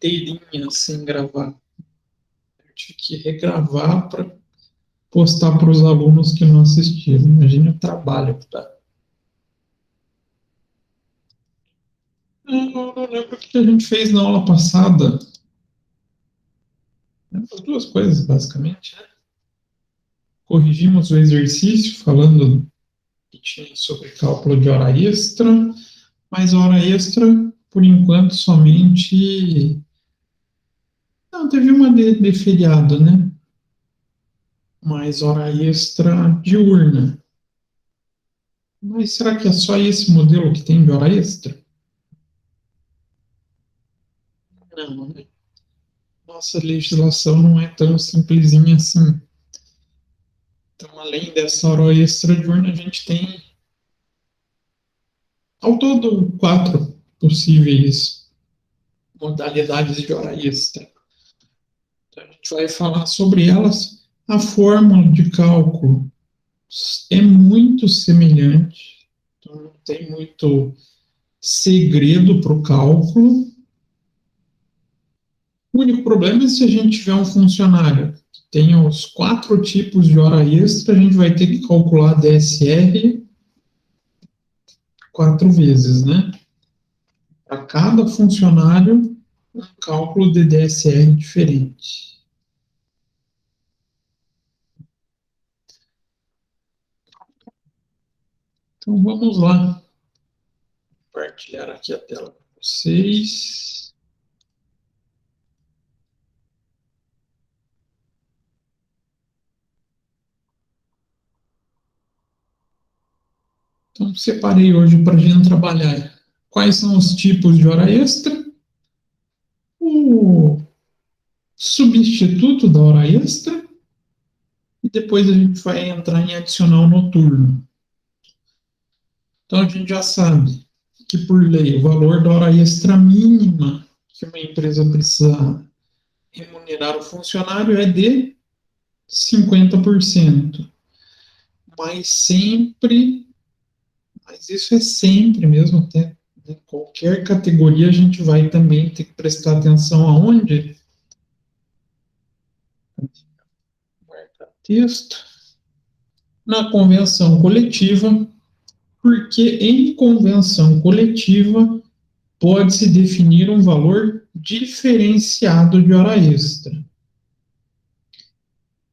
inteirinha sem gravar. Eu tive que regravar para postar para os alunos que não assistiram. Imagina o trabalho que dá. Eu não lembro o que a gente fez na aula passada. As duas coisas, basicamente, né? Corrigimos o exercício falando que tinha sobre cálculo de hora extra, mas hora extra, por enquanto, somente... Não, teve uma de feriado, né? Mas hora extra diurna. Mas será que é só esse modelo que tem de hora extra? Não, né? Nossa legislação não é tão simplesinha assim. Então, além dessa hora extra diurna, a gente tem, ao todo, 4 possíveis modalidades de hora extra. Então, a gente vai falar sobre elas. A fórmula de cálculo é muito semelhante, então não tem muito segredo para o cálculo. O único problema é se a gente tiver um funcionário que tenha os 4 tipos de hora extra, a gente vai ter que calcular DSR 4 vezes, né? Para cada funcionário, um cálculo de DSR diferente. Então, vamos lá. Vou compartilhar aqui a tela para vocês. Então, separei hoje para a gente trabalhar. Quais são os tipos de hora extra? O substituto da hora extra. E depois a gente vai entrar em adicional noturno. Então, a gente já sabe que, por lei, o valor da hora extra mínima que uma empresa precisa remunerar o funcionário é de 50%. Mas sempre, mas isso é sempre mesmo, até em qualquer categoria a gente vai também ter que prestar atenção aonde? Marca texto. Na convenção coletiva, porque em convenção coletiva pode-se definir um valor diferenciado de hora extra.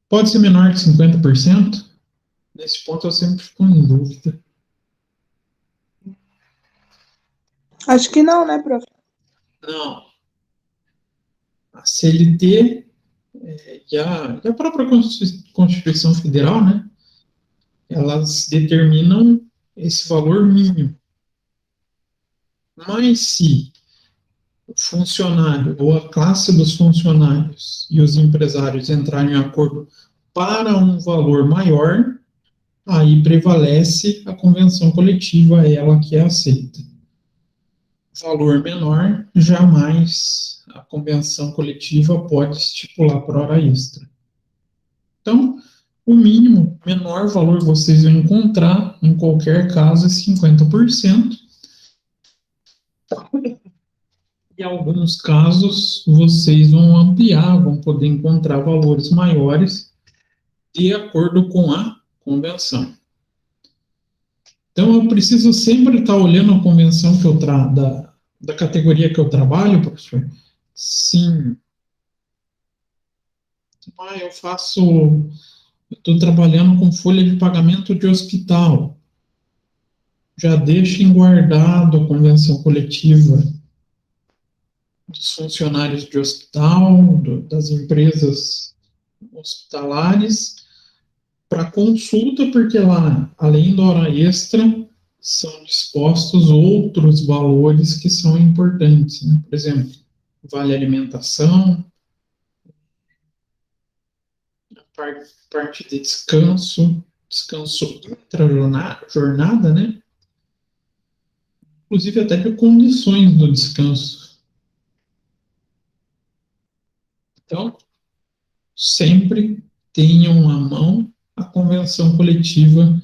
Pode ser menor que 50%? Nesse ponto eu sempre fico em dúvida. Acho que não, né, prof? Não. A CLT e a própria Constituição Federal, né? Elas determinam esse valor mínimo. Mas se o funcionário ou a classe dos funcionários e os empresários entrarem em acordo para um valor maior, aí prevalece a convenção coletiva, ela que é aceita. Valor menor, jamais a convenção coletiva pode estipular por hora extra. Então, o mínimo, menor valor vocês vão encontrar, em qualquer caso, é 50%. Em alguns casos, vocês vão ampliar, vão poder encontrar valores maiores de acordo com a convenção. Então, eu preciso sempre estar olhando a convenção que eu da categoria que eu trabalho, professor. Sim. Eu estou trabalhando com folha de pagamento de hospital. Já deixem guardado a convenção coletiva dos funcionários de hospital, das empresas hospitalares, para consulta, porque lá, além da hora extra, são dispostos outros valores que são importantes, né? Por exemplo, vale alimentação, a parte de descanso intra-jornada, né? Inclusive até de condições do descanso. Então, sempre tenham à mão a convenção coletiva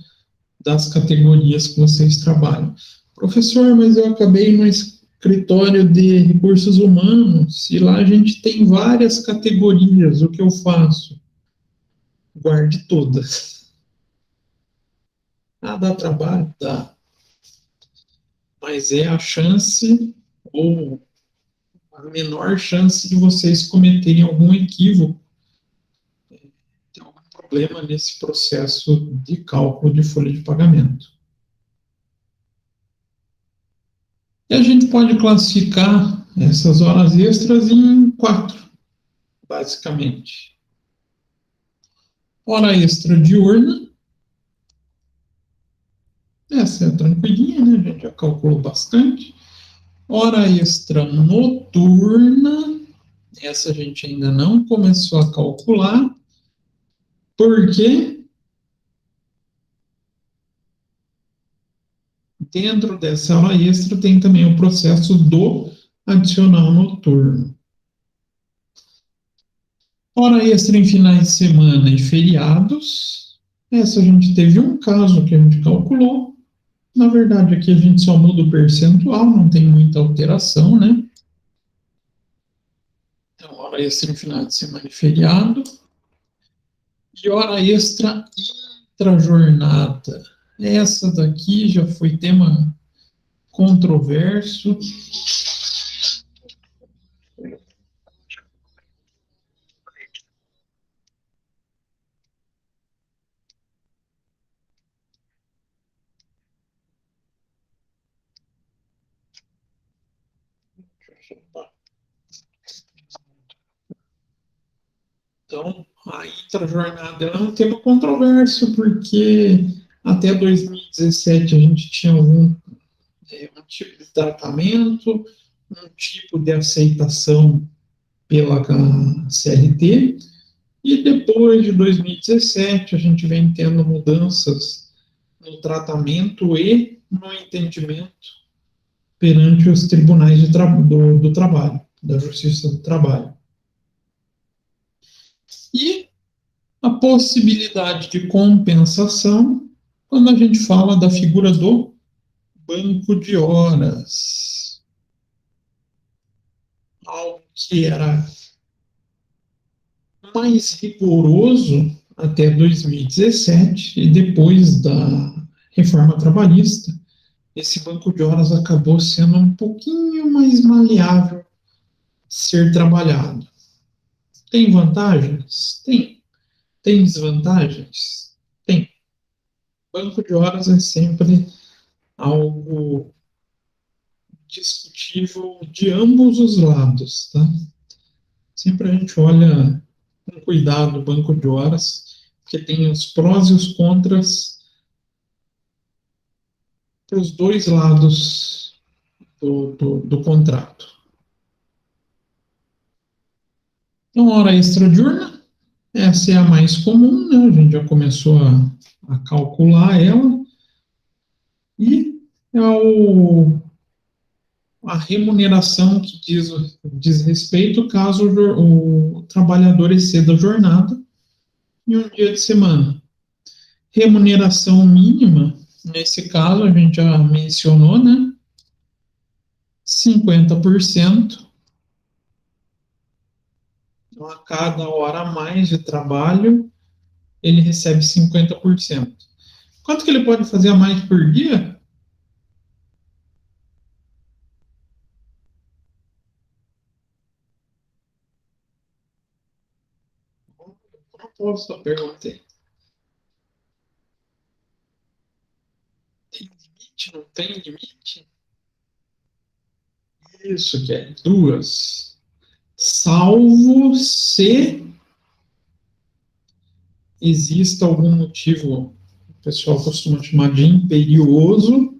das categorias que vocês trabalham. Professor, mas eu acabei escritório de recursos humanos, e lá a gente tem várias categorias. O que eu faço? Guarde todas. Ah, dá trabalho? Dá. Mas é a chance, ou a menor chance de vocês cometerem algum equívoco, ter algum problema nesse processo de cálculo de folha de pagamento. E a gente pode classificar essas horas extras em 4, basicamente. Hora extra diurna, essa é tranquilinha, né? A gente já calculou bastante. Hora extra noturna, essa a gente ainda não começou a calcular, porque dentro dessa hora extra tem também o processo do adicional noturno. Hora extra em finais de semana e feriados, essa a gente teve um caso que a gente calculou. Na verdade, aqui a gente só muda o percentual, não tem muita alteração, né? Então, hora extra em final de semana e feriado. E hora extra intrajornada. Essa daqui já foi tema controverso. Então, a intrajornada é um tema controverso, porque até 2017 a gente tinha um tipo de tratamento, um tipo de aceitação pela CLT, e depois de 2017 a gente vem tendo mudanças no tratamento e no entendimento perante os tribunais do trabalho, da Justiça do Trabalho. E a possibilidade de compensação quando a gente fala da figura do banco de horas. Algo que era mais rigoroso até 2017, e depois da reforma trabalhista, esse banco de horas acabou sendo um pouquinho mais maleável de ser trabalhado. Tem vantagens? Tem. Tem desvantagens? Tem. Banco de horas é sempre algo discutível de ambos os lados, tá? Sempre a gente olha com cuidado o banco de horas, porque tem os prós e os contras para os dois lados do contrato. Então, hora extra diurna, essa é a mais comum, né? A gente já começou a calcular ela. E é a remuneração que diz respeito caso o trabalhador exceda a jornada em um dia de semana. Remuneração mínima, nesse caso, a gente já mencionou, né? 50%. Então, a cada hora a mais de trabalho, ele recebe 50%. Quanto que ele pode fazer a mais por dia? Não posso a pergunta. Tem limite? Não tem limite? Isso que é 2. Salvo se exista algum motivo, o pessoal costuma chamar de imperioso,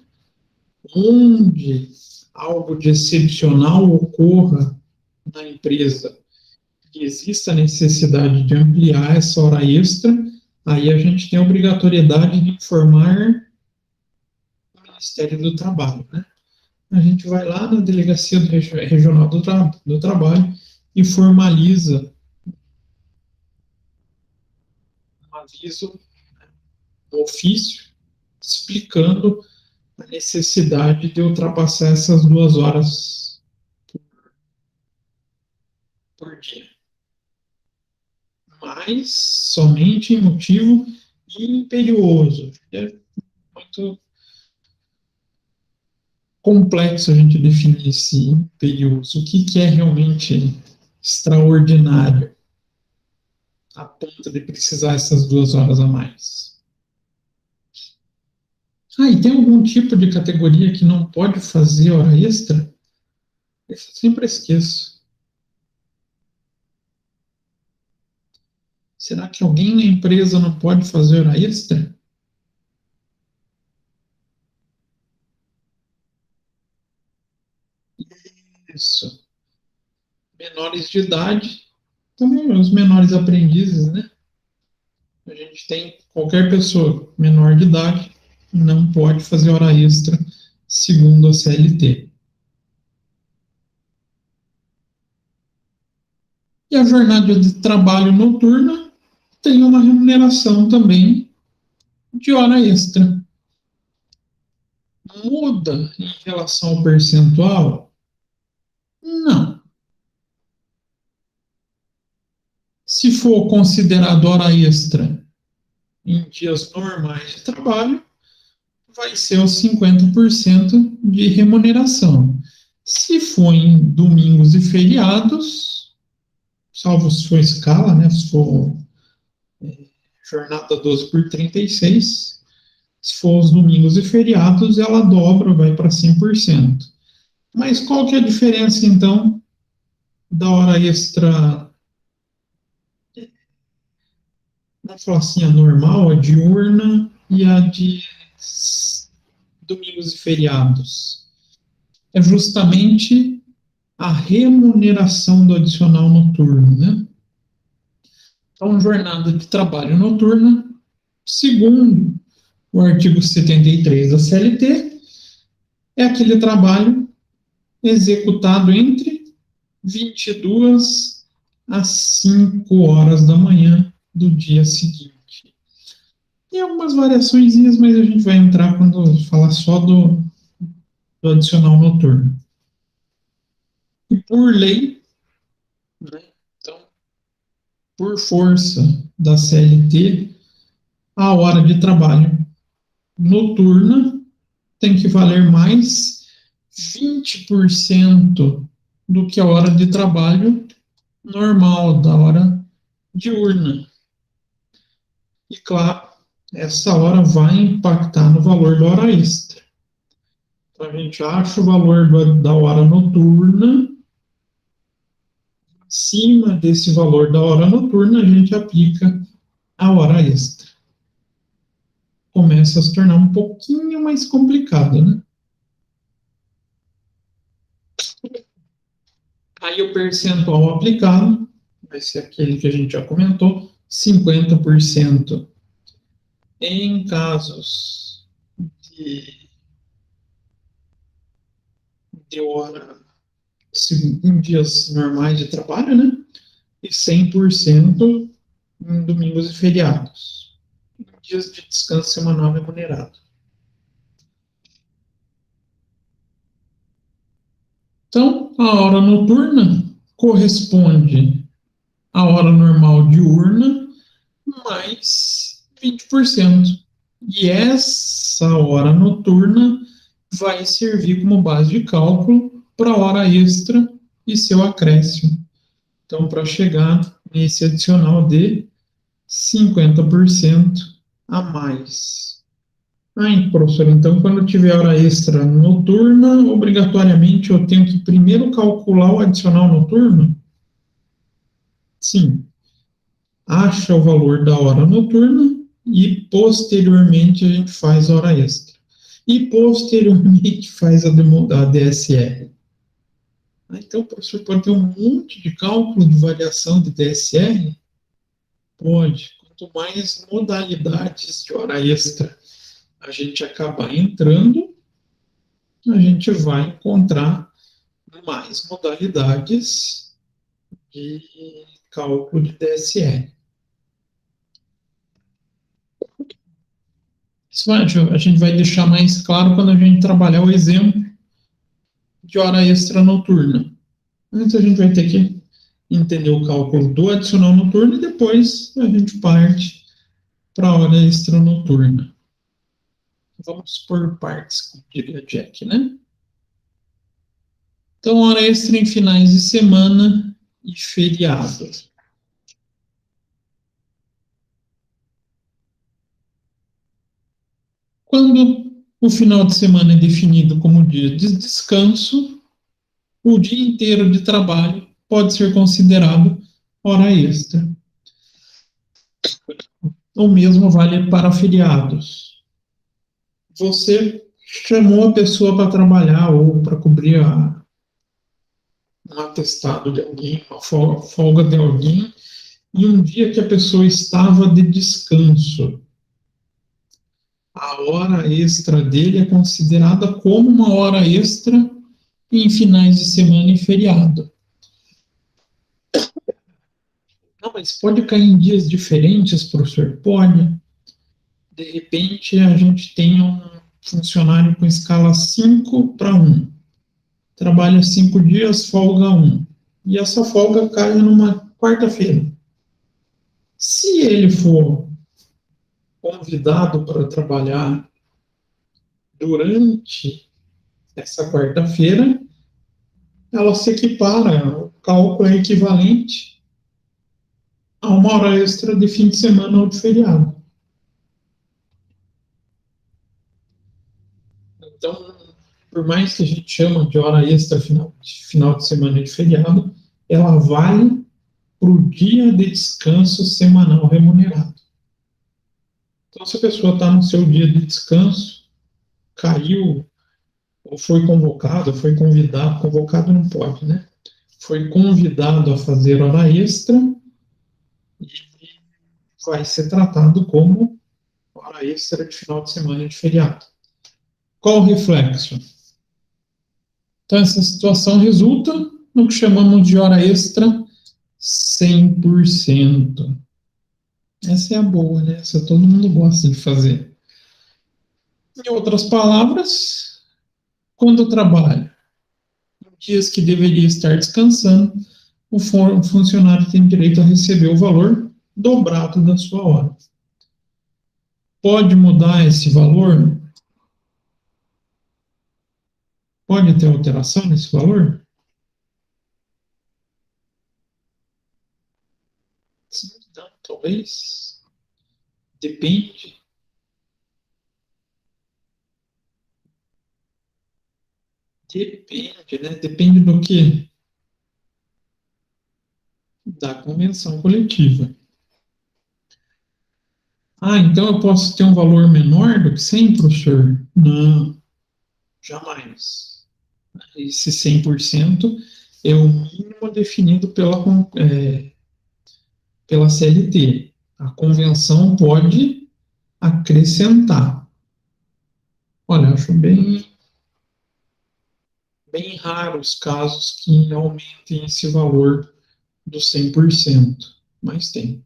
onde algo de excepcional ocorra na empresa e exista a necessidade de ampliar essa hora extra, aí a gente tem a obrigatoriedade de informar o Ministério do Trabalho, né? A gente vai lá na Delegacia Regional do Trabalho e formaliza um aviso, um ofício, explicando a necessidade de ultrapassar essas 2 horas por dia. Mas somente em motivo imperioso. É muito complexo a gente definir esse imperioso. O que é realmente extraordinário a ponto de precisar essas 2 horas a mais? E tem algum tipo de categoria que não pode fazer hora extra? Eu sempre esqueço. Será que alguém na empresa não pode fazer hora extra? Isso. Menores de idade, também os menores aprendizes, né? A gente tem qualquer pessoa menor de idade não pode fazer hora extra segundo a CLT. E a jornada de trabalho noturna tem uma remuneração também de hora extra. Muda em relação ao percentual? Não. Se for considerado hora extra em dias normais de trabalho, vai ser os 50% de remuneração. Se for em domingos e feriados, salvo se for escala, né? Se for jornada 12 por 36, se for os domingos e feriados, ela dobra, vai para 100%. Mas qual que é a diferença, então, da hora extra, vamos falar assim, a normal, a diurna e a de domingos e feriados? É justamente a remuneração do adicional noturno, né? Então, jornada de trabalho noturna, segundo o artigo 73 da CLT, é aquele trabalho executado entre 22 às 5 horas da manhã do dia seguinte. Tem algumas variações, mas a gente vai entrar quando falar só do adicional noturno. E por lei, né, então, por força da CLT, a hora de trabalho noturna tem que valer mais 20% do que a hora de trabalho normal, da hora diurna. E, claro, essa hora vai impactar no valor da hora extra. Então, a gente acha o valor da hora noturna, acima desse valor da hora noturna, a gente aplica a hora extra. Começa a se tornar um pouquinho mais complicado, né? Aí o percentual aplicado vai ser aquele que a gente já comentou, 50% em casos de hora em dias normais de trabalho, né? E 100% em domingos e feriados. Em dias de descanso semanal remunerado. Então, a hora noturna corresponde à hora normal diurna mais 20%. E essa hora noturna vai servir como base de cálculo para a hora extra e seu acréscimo. Então, para chegar nesse adicional de 50% a mais. Professor, então quando tiver hora extra noturna, obrigatoriamente eu tenho que primeiro calcular o adicional noturno? Sim. Acha o valor da hora noturna e posteriormente a gente faz a hora extra. E posteriormente faz a DSR. Então, o professor pode ter um monte de cálculo de variação de DSR? Pode. Quanto mais modalidades de hora extra a gente acabar entrando, a gente vai encontrar mais modalidades de cálculo de DSR. A gente vai deixar mais claro quando a gente trabalhar o exemplo de hora extra noturna. Antes a gente vai ter que entender o cálculo do adicional noturno e depois a gente parte para a hora extra noturna. Vamos por partes, como diria Jack, né? Então, hora extra em finais de semana e feriado. Quando o final de semana é definido como dia de descanso, o dia inteiro de trabalho pode ser considerado hora extra. O mesmo vale para feriados. Você chamou a pessoa para trabalhar ou para cobrir um atestado de alguém, uma folga de alguém, e um dia que a pessoa estava de descanso. A hora extra dele é considerada como uma hora extra em finais de semana e feriado. Não, mas pode cair em dias diferentes, professor? Pode. De repente, a gente tem um funcionário com escala 5:1. Trabalha 5 dias, folga 1. E essa folga cai numa quarta-feira. Se ele for convidado para trabalhar durante essa quarta-feira, ela se equipara, o cálculo é equivalente a uma hora extra de fim de semana ou de feriado. Então, por mais que a gente chama de hora extra final de semana e de feriado, ela vale para o dia de descanso semanal remunerado. Então, se a pessoa está no seu dia de descanso, caiu, ou foi convocado, foi convidado, convocado não pode, né? Foi convidado a fazer hora extra e vai ser tratado como hora extra de final de semana e de feriado. Qual o reflexo? Então, essa situação resulta no que chamamos de hora extra 100%. Essa é a boa, né? Essa todo mundo gosta de fazer. Em outras palavras, quando eu trabalho em dias que deveria estar descansando, o funcionário tem direito a receber o valor dobrado da sua hora. Pode mudar esse valor? Pode ter alteração nesse valor? Sim, não, talvez. Depende. Depende, né? Depende do quê? Da convenção coletiva. Ah, então eu posso ter um valor menor do que 100, professor? Não, jamais. Esse 100% é o mínimo definido pela CLT. A convenção pode acrescentar. Olha, eu acho bem raro os casos que aumentem esse valor do 100%, mas tem.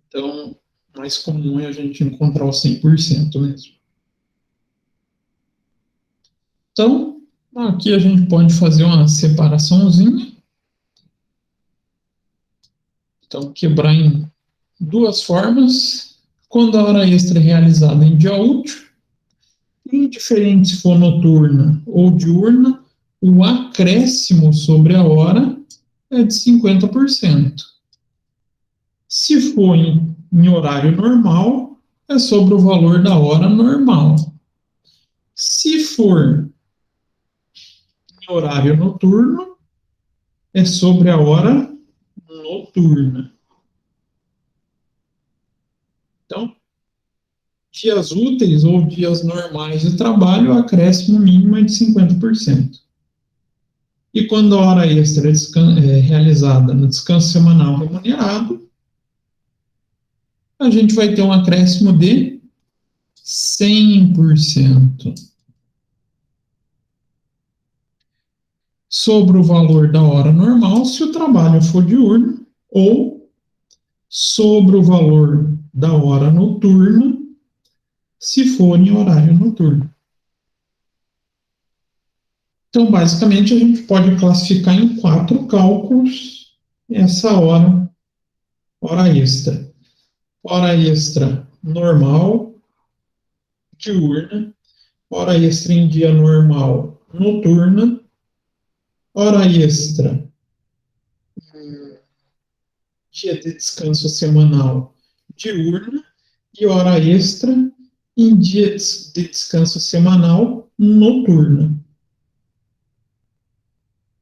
Então, mais comum é a gente encontrar o 100% mesmo. Então, aqui a gente pode fazer uma separaçãozinha. Então, quebrar em duas formas. Quando a hora extra é realizada em dia útil, indiferente se for noturna ou diurna, o acréscimo sobre a hora é de 50%. Se for em horário normal, é sobre o valor da hora normal. Se for em horário noturno, é sobre a hora noturna. Então, dias úteis ou dias normais de trabalho, o acréscimo mínimo é de 50%. E quando a hora extra é realizada no descanso semanal remunerado, a gente vai ter um acréscimo de 100%. Sobre o valor da hora normal, se o trabalho for diurno, ou sobre o valor da hora noturna, se for em horário noturno. Então, basicamente, a gente pode classificar em 4 cálculos essa hora extra. Hora extra normal, diurna, hora extra em dia normal, noturna, hora extra dia de descanso semanal, diurna, e hora extra em dia de descanso semanal, noturna.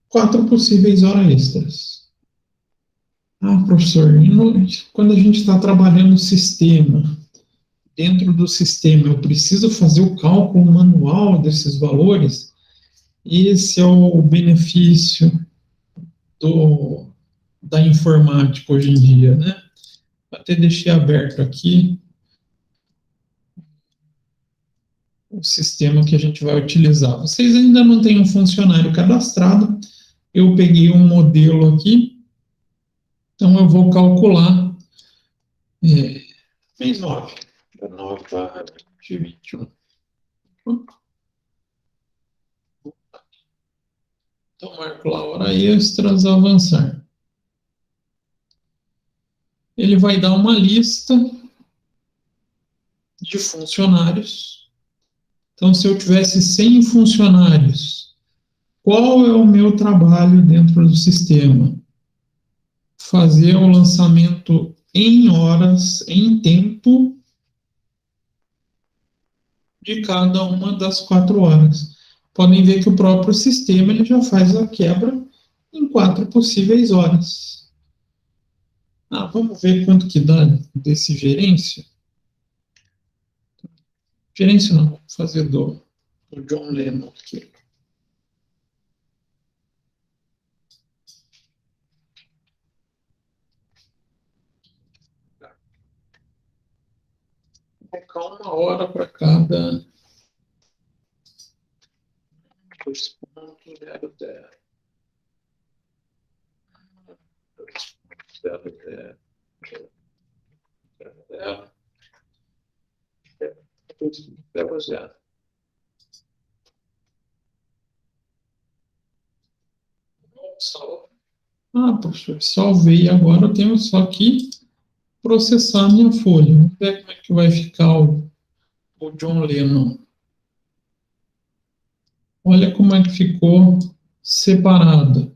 4 possíveis horas extras. Ah, professor, quando a gente está trabalhando no sistema, dentro do sistema, eu preciso fazer o cálculo manual desses valores? Esse é o benefício da informática hoje em dia, né? Até deixei aberto aqui o sistema que a gente vai utilizar. Vocês ainda não têm um funcionário cadastrado, eu peguei um modelo aqui, então eu vou calcular mês 9, 9 de 21. Então, marco lá hora extras, avançar. Ele vai dar uma lista de funcionários. Então, se eu tivesse 100 funcionários, qual é o meu trabalho dentro do sistema? Fazer o lançamento em horas, em tempo, de cada uma das 4 horas. Podem ver que o próprio sistema ele já faz a quebra em 4 possíveis horas. Vamos ver quanto que dá desse gerência? Gerência não, vamos fazer do John Lennon aqui. Vou colocar 1 hora para cada 2.00. 2.00. 2.00. Professor, salvei. Agora eu tenho só que processar a minha folha. Vamos ver como é que vai ficar o John Lennon. Olha como é que ficou separada.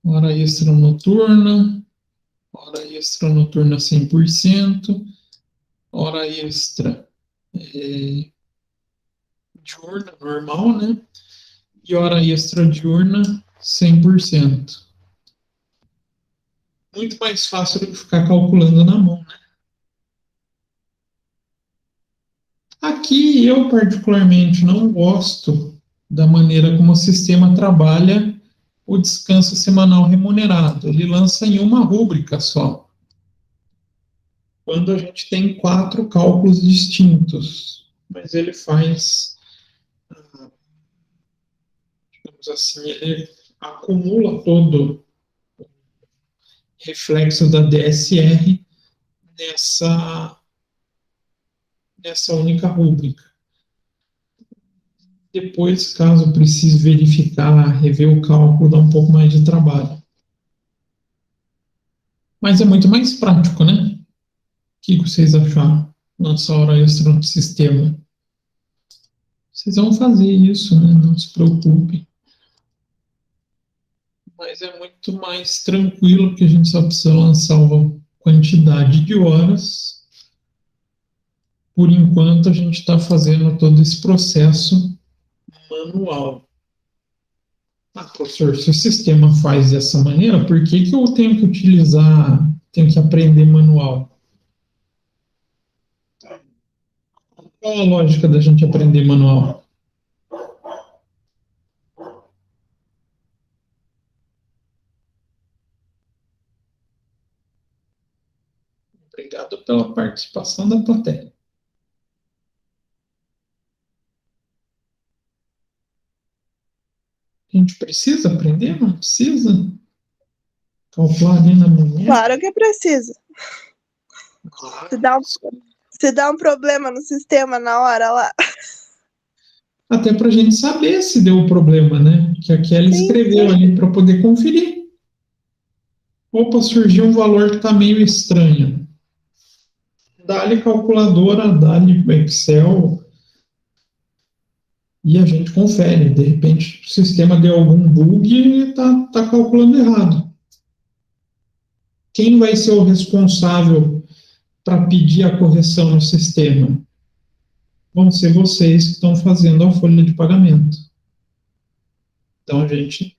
Hora extra noturna, hora extra noturna 100%, hora extra diurna normal, né? E hora extra diurna 100%. Muito mais fácil do que ficar calculando na mão, né? Aqui eu particularmente não gosto da maneira como o sistema trabalha o descanso semanal remunerado. Ele lança em uma rúbrica só. Quando a gente tem 4 cálculos distintos, mas ele faz, digamos assim, ele acumula todo o reflexo da DSR nessa única rúbrica. Depois, caso precise verificar, rever o cálculo, dá um pouco mais de trabalho. Mas é muito mais prático, né? O que vocês acharam? Nossa hora extra no sistema. Vocês vão fazer isso, né? Não se preocupem. Mas é muito mais tranquilo, porque a gente só precisa lançar uma quantidade de horas. Por enquanto, a gente está fazendo todo esse processo manual. Professor, se o sistema faz dessa maneira, por que eu tenho que utilizar, tenho que aprender manual? Qual a lógica da gente aprender manual? Obrigado pela participação da plateia. A gente precisa aprender? Não precisa? Calcular ali na manhã. Claro que precisa. Se dá um problema no sistema na hora lá. Até para a gente saber se deu problema, né? Que a Kelly escreveu ali para poder conferir. Opa, surgiu um valor que está meio estranho. Dá-lhe calculadora, dá-lhe Excel e a gente confere. De repente o sistema deu algum bug e está calculando errado. Quem vai ser o responsável para pedir a correção no sistema? Vão ser vocês que estão fazendo a folha de pagamento. Então a gente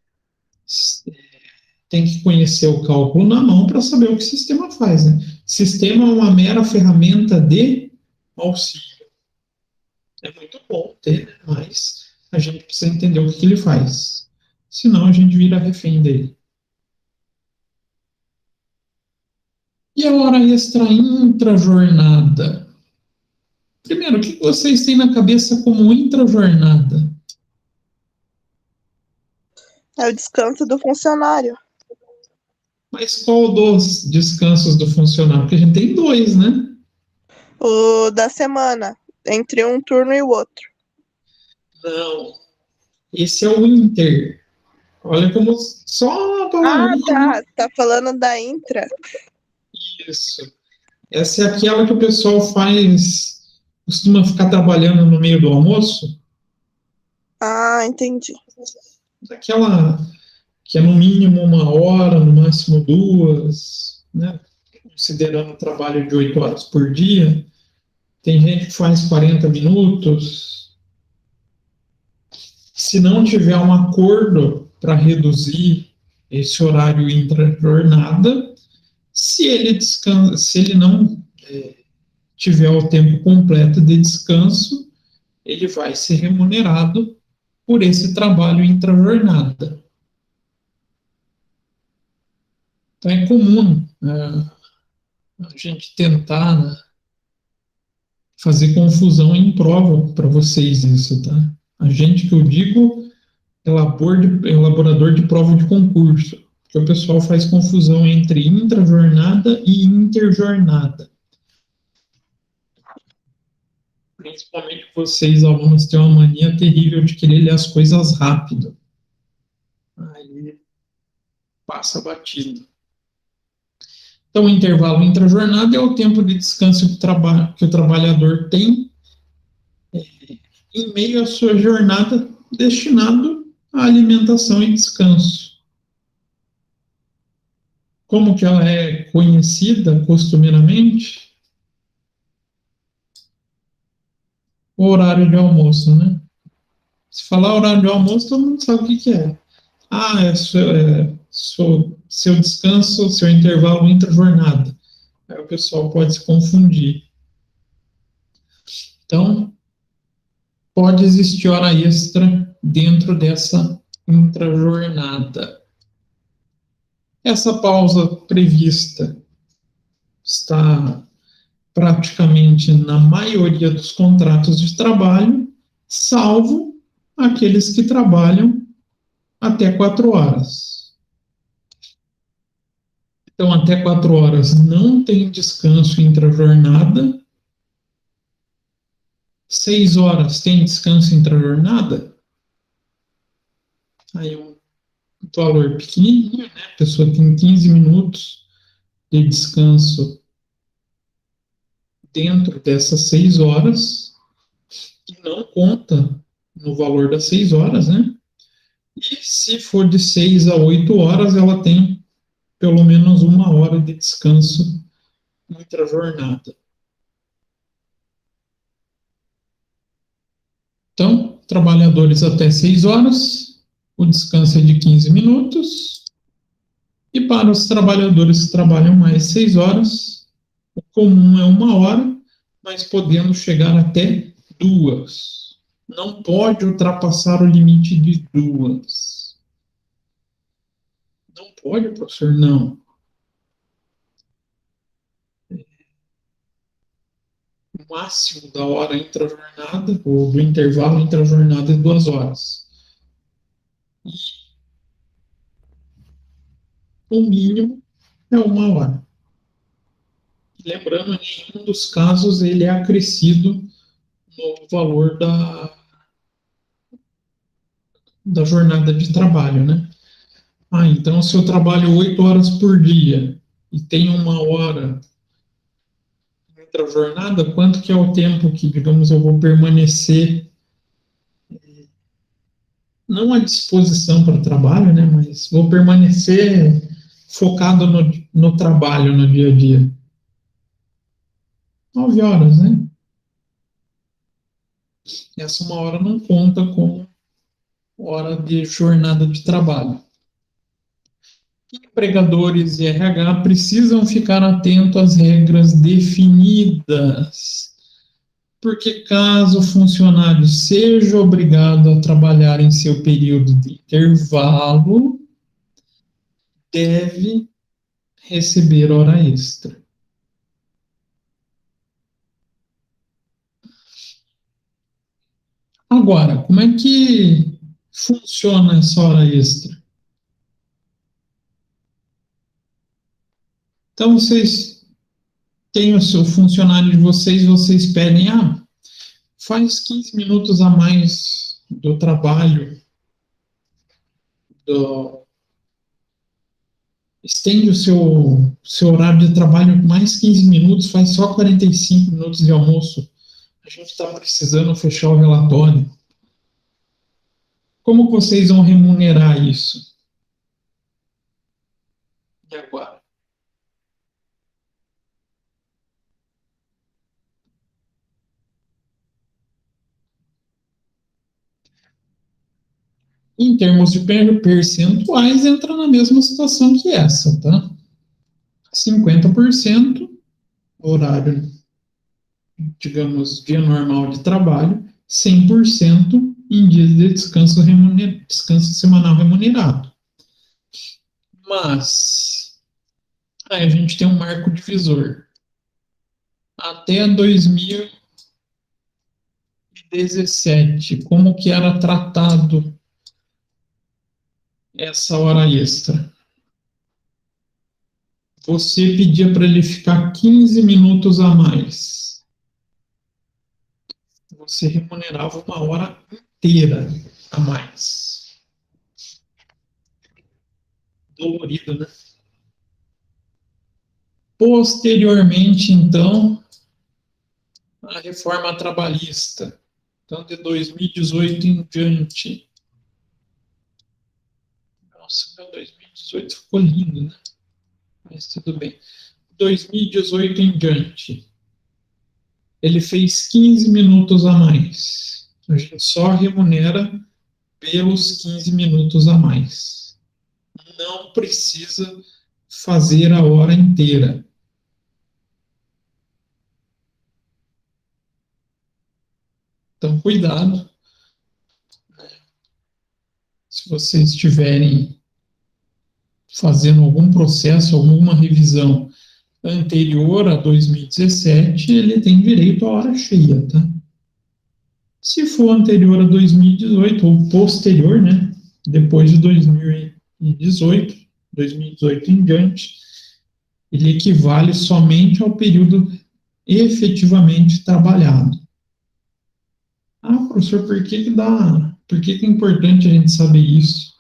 tem que conhecer o cálculo na mão para saber o que o sistema faz. Né? Sistema é uma mera ferramenta de auxílio. É muito bom ter, né? Mas a gente precisa entender o que ele faz. Senão a gente vira refém dele. E a hora extra intra-jornada? Primeiro, o que vocês têm na cabeça como intra-jornada? É o descanso do funcionário. Mas qual dos descansos do funcionário? Porque a gente tem dois, né? O da semana, entre um turno e o outro. Não. Esse é o inter. Olha como só a palavra. Tá falando da intra. Isso. Essa é aquela que o pessoal costuma ficar trabalhando no meio do almoço. Entendi. Aquela que é no mínimo 1 hora, no máximo 2, né? Considerando o trabalho de 8 horas por dia. Tem gente que faz 40 minutos. Se não tiver um acordo para reduzir esse horário intra-jornada, se ele não tiver o tempo completo de descanso, ele vai ser remunerado por esse trabalho intra-jornada. Então é comum a gente tentar, né, fazer confusão em prova para vocês isso, tá? A gente que eu digo elaborador de prova de concurso, que o pessoal faz confusão entre intra-jornada e interjornada. Principalmente vocês, alunos, têm uma mania terrível de querer ler as coisas rápido. Aí passa batido. Então, o intervalo intra-jornada é o tempo de descanso que o trabalhador tem em meio à sua jornada destinado à alimentação e descanso. Como que ela é conhecida costumeiramente? O horário de almoço, né? Se falar horário de almoço, todo mundo sabe o que é. Seu descanso, seu intervalo intra-jornada. Aí o pessoal pode se confundir. Então, pode existir hora extra dentro dessa intra-jornada. Essa pausa prevista está praticamente na maioria dos contratos de trabalho, salvo aqueles que trabalham até 4 horas. Então, até 4 horas não tem descanso intra-jornada. 6 horas tem descanso intra-jornada. Aí um valor pequenininho, né? A pessoa tem 15 minutos de descanso dentro dessas 6 horas, e não conta no valor das 6 horas, né? E se for de 6 a 8 horas, ela tem pelo menos 1 hora de descanso intra-jornada. Então, trabalhadores até 6 horas, o descanso é de 15 minutos. E para os trabalhadores que trabalham mais 6 horas, o comum é 1 hora, mas podendo chegar até 2. Não pode ultrapassar o limite de 2. Não pode, professor? Não. O máximo da hora intra-jornada, ou do intervalo intra-jornada, é 2 horas. o mínimo é 1 hora. Lembrando, em nenhum dos casos ele é acrescido no valor da jornada de trabalho, né? Ah, então se eu trabalho 8 horas por dia e tenho 1 hora entre a jornada, quanto que é o tempo que, digamos, eu vou permanecer não à disposição para o trabalho, né? Mas vou permanecer focado no trabalho no dia a dia. 9 horas, né? Essa 1 hora não conta como hora de jornada de trabalho. Empregadores e RH precisam ficar atentos às regras definidas, porque caso o funcionário seja obrigado a trabalhar em seu período de intervalo, deve receber hora extra. Agora, como é que funciona essa hora extra? Então, vocês têm o seu funcionário de vocês pedem, faz 15 minutos a mais do trabalho, do, estende o seu horário de trabalho mais 15 minutos, faz só 45 minutos de almoço. A gente está precisando fechar o relatório. Como vocês vão remunerar isso? E agora? Em termos de percentuais, entra na mesma situação que essa, tá? 50% horário, digamos, dia normal de trabalho, 100% em dias de descanso semanal remunerado. Mas aí a gente tem um marco divisor. Até 2017, como que era tratado essa hora extra? Você pedia para ele ficar 15 minutos a mais. Você remunerava 1 hora inteira a mais. Dolorido, né? Posteriormente, então, a reforma trabalhista. Então, de 2018 em diante. Nossa, meu 2018 ficou lindo, né? Mas tudo bem. 2018 em diante. Ele fez 15 minutos a mais. A gente só remunera pelos 15 minutos a mais. Não precisa fazer a hora inteira. Então, cuidado. Se vocês estiverem fazendo algum processo, alguma revisão anterior a 2017, ele tem direito à hora cheia, tá? Se for anterior a 2018 ou posterior, né? Depois de 2018 em diante, ele equivale somente ao período efetivamente trabalhado. Professor, por que é importante a gente saber isso?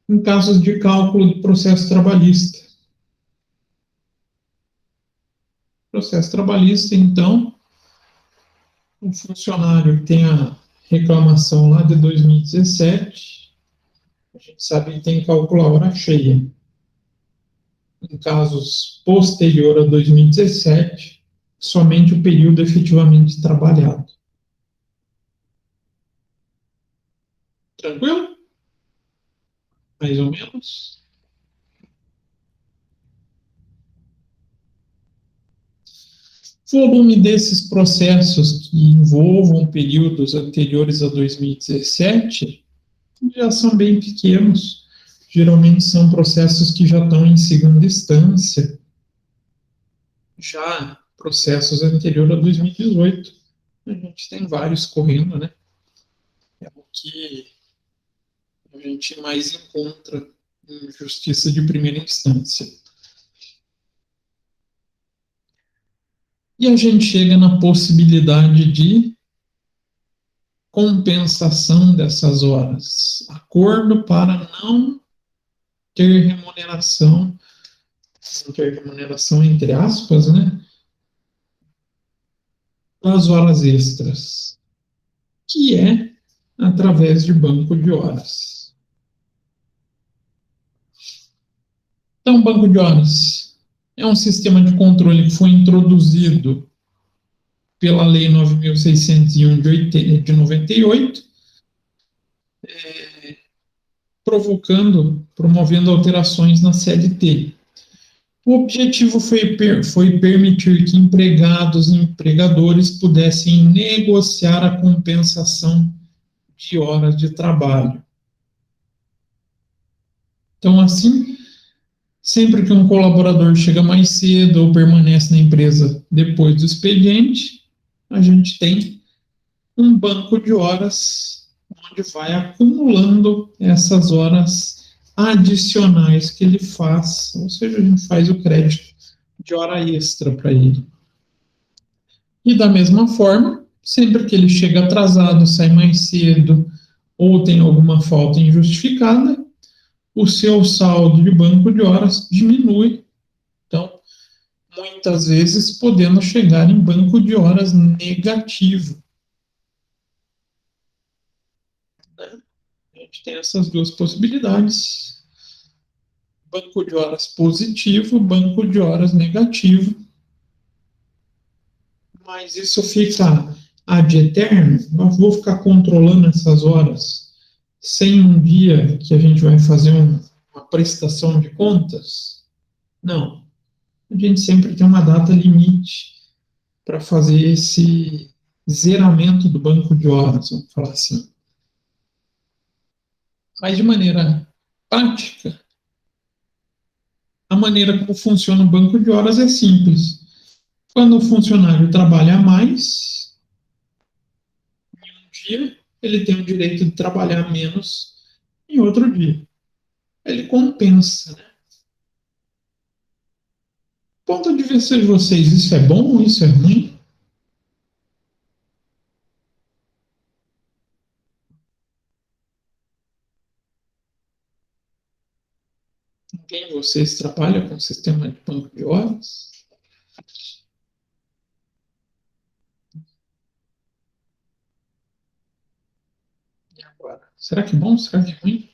Em casos de cálculo do processo trabalhista. Processo trabalhista, então, um funcionário tem a reclamação lá de 2017, a gente sabe que tem que calcular a hora cheia. Em casos posterior a 2017, somente o período efetivamente trabalhado. Tranquilo? Mais ou menos? Volume desses processos que envolvam períodos anteriores a 2017 já são bem pequenos. Geralmente são processos que já estão em segunda instância, já processos anteriores a 2018. A gente tem vários correndo, né? É o que a gente mais encontra em justiça de primeira instância. E a gente chega na possibilidade de compensação dessas horas, acordo para não ter remuneração entre aspas, né, das horas extras, que é através de banco de horas. Então, banco de horas é um sistema de controle que foi introduzido pela Lei 9.601 de 98, promovendo alterações na CLT. O objetivo foi permitir que empregados e empregadores pudessem negociar a compensação de horas de trabalho. Então, assim, sempre que um colaborador chega mais cedo ou permanece na empresa depois do expediente, a gente tem um banco de horas onde vai acumulando essas horas adicionais que ele faz, ou seja, a gente faz o crédito de hora extra para ele. E da mesma forma, sempre que ele chega atrasado, sai mais cedo ou tem alguma falta injustificada, o seu saldo de banco de horas diminui. Então, muitas vezes podendo chegar em banco de horas negativo. A gente tem essas duas possibilidades: banco de horas positivo, banco de horas negativo. Mas isso fica ad eterno? Eu vou ficar controlando essas horas sem um dia que a gente vai fazer uma prestação de contas? Não. A gente sempre tem uma data limite para fazer esse zeramento do banco de horas, vamos falar assim. Mas de maneira prática, a maneira como funciona o banco de horas é simples. Quando o funcionário trabalha mais, em um dia, ele tem o direito de trabalhar menos em outro dia. Ele compensa, né? Do ponto de vista de vocês, isso é bom ou isso é ruim? Quem de vocês trabalha com sistema de banco de horas? E agora? Será que é bom? Será que é ruim?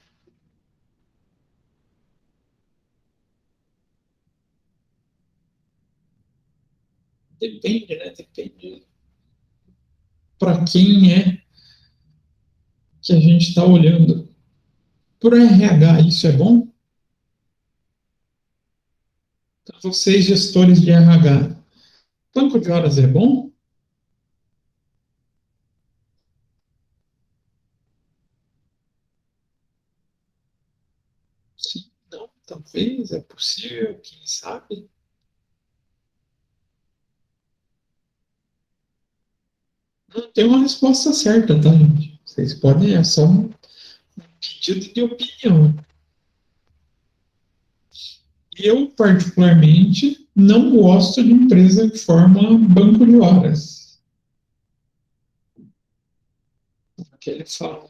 Depende, né? Depende para quem é que a gente está olhando. Por RH, isso é bom? Então, vocês, gestores de RH, banco de horas é bom? Sim, não, talvez, é possível, quem sabe? Não tem uma resposta certa, tá, gente? Vocês podem, é só um pedido de opinião. Eu, particularmente, não gosto de empresa que forma banco de horas. Que ele fala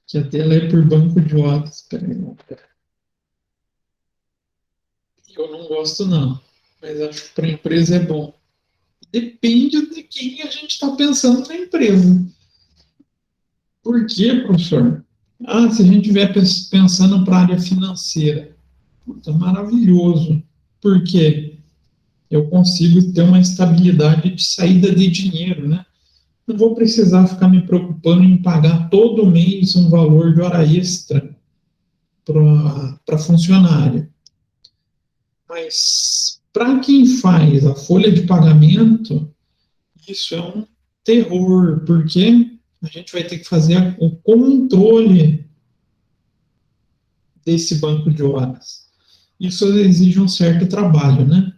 que a tela é por banco de horas. Peraí, não, peraí. Eu não gosto, não. Mas acho que para a empresa é bom. Depende de quem a gente está pensando na empresa. Por quê, professor? Ah, se a gente estiver pensando para a área financeira, puta, maravilhoso. Por quê? Eu consigo ter uma estabilidade de saída de dinheiro, né? Não vou precisar ficar me preocupando em pagar todo mês um valor de hora extra para funcionário. Mas para quem faz a folha de pagamento, isso é um terror, porque a gente vai ter que fazer o controle desse banco de horas. Isso exige um certo trabalho, né?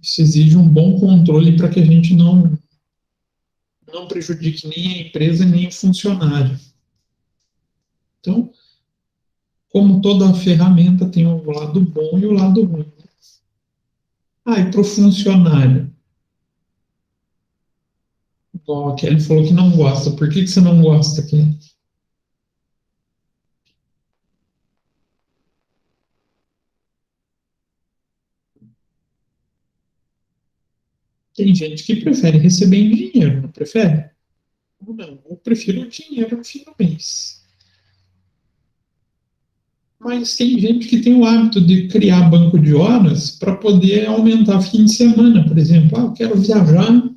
Isso exige um bom controle para que a gente não prejudique nem a empresa nem o funcionário. Então, como toda ferramenta tem o lado bom e o lado ruim. E para o funcionário? Igual a Kelly falou que não gosta. Por que você não gosta, Kelly? Tem gente que prefere receber em dinheiro, não prefere? Não, eu prefiro o dinheiro no fim do mês. Mas tem gente que tem o hábito de criar banco de horas para poder aumentar fim de semana, por exemplo. Eu quero viajar,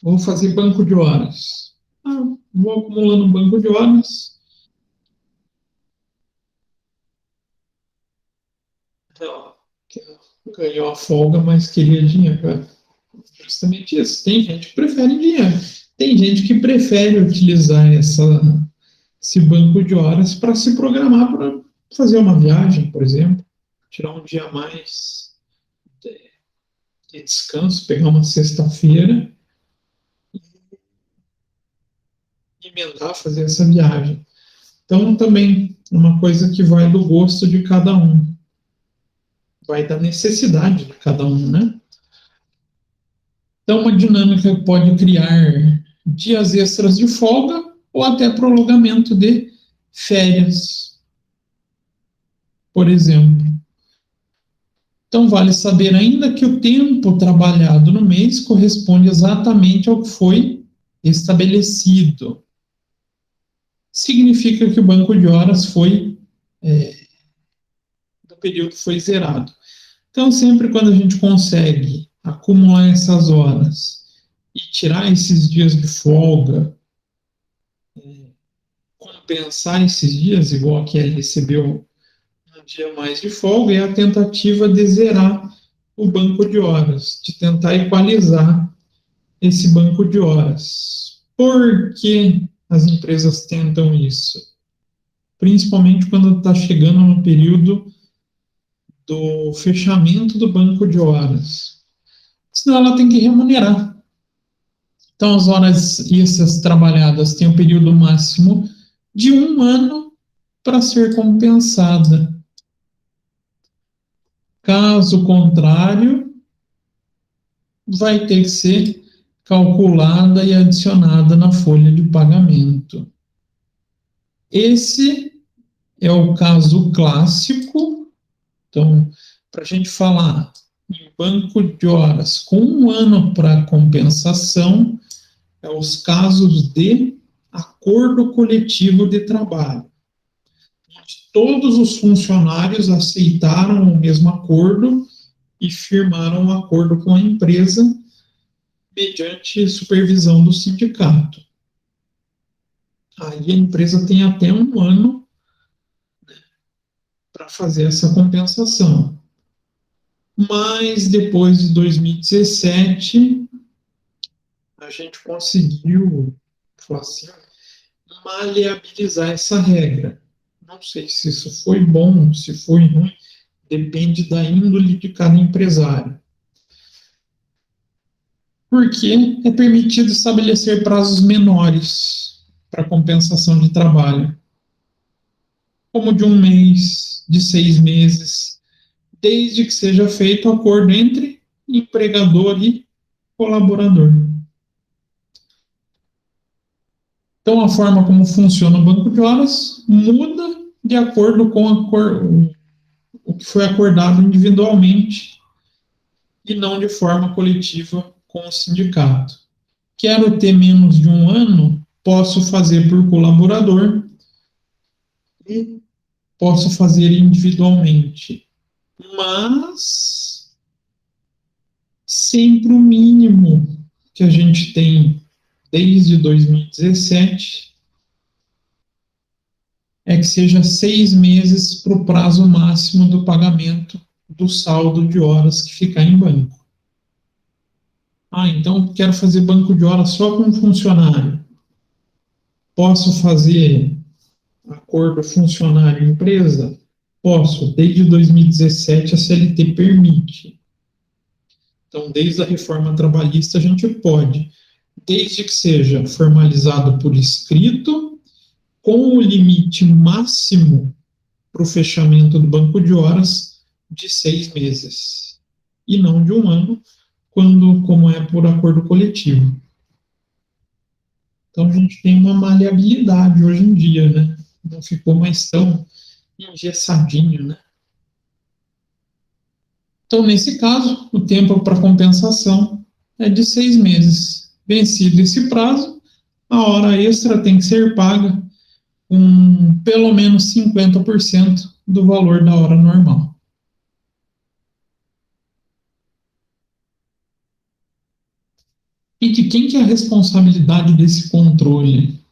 vou fazer banco de horas. Vou acumulando banco de horas. Então, ganhou a folga, mas queria dinheiro. Justamente isso. Tem gente que prefere dinheiro. Tem gente que prefere utilizar esse banco de horas para se programar para fazer uma viagem, por exemplo, tirar um dia a mais de descanso, pegar uma sexta-feira e emendar, fazer essa viagem. Então, também, uma coisa que vai do gosto de cada um, vai da necessidade de cada um, né? Então, uma dinâmica pode criar dias extras de folga ou até prolongamento de férias, por exemplo. Então, vale saber ainda que o tempo trabalhado no mês corresponde exatamente ao que foi estabelecido. Significa que o banco de horas do período foi zerado. Então, sempre quando a gente consegue acumular essas horas e tirar esses dias de folga, compensar esses dias, igual a que ele recebeu um dia mais de folga, é a tentativa de zerar o banco de horas, de tentar equalizar esse banco de horas. Por que as empresas tentam isso? Principalmente quando está chegando no período do fechamento do banco de horas. Senão ela tem que remunerar. Então, as horas extras trabalhadas têm um período máximo de 1 ano para ser compensada. Caso contrário, vai ter que ser calculada e adicionada na folha de pagamento. Esse é o caso clássico. Então, para a gente falar em banco de horas com 1 ano para compensação, é os casos de acordo coletivo de trabalho. Todos os funcionários aceitaram o mesmo acordo e firmaram um acordo com a empresa mediante supervisão do sindicato. Aí a empresa tem até 1 ano para fazer essa compensação. Mas depois de 2017, a gente conseguiu, assim, maleabilizar essa regra. Não sei se isso foi bom, se foi ruim, depende da índole de cada empresário. Porque é permitido estabelecer prazos menores para compensação de trabalho, como de 1 mês, de 6 meses, desde que seja feito acordo entre empregador e colaborador. Então, a forma como funciona o banco de horas muda de acordo com o que foi acordado individualmente e não de forma coletiva com o sindicato. Quero ter menos de 1 ano, posso fazer por colaborador e posso fazer individualmente. Mas sempre o mínimo que a gente tem desde 2017 é que seja 6 meses para o prazo máximo do pagamento do saldo de horas que ficar em banco. Então quero fazer banco de horas só com funcionário. Posso fazer acordo funcionário-empresa? Posso. Desde 2017 a CLT permite. Então, desde a reforma trabalhista, a gente pode, desde que seja formalizado por escrito com o limite máximo para o fechamento do banco de horas de 6 meses, e não de 1 ano, como é por acordo coletivo. Então, a gente tem uma maleabilidade hoje em dia, né? Não ficou mais tão engessadinho, né? Então, nesse caso, o tempo para compensação é de 6 meses. Vencido esse prazo, a hora extra tem que ser paga com pelo menos 50% do valor da hora normal. E de quem que é a responsabilidade desse controle?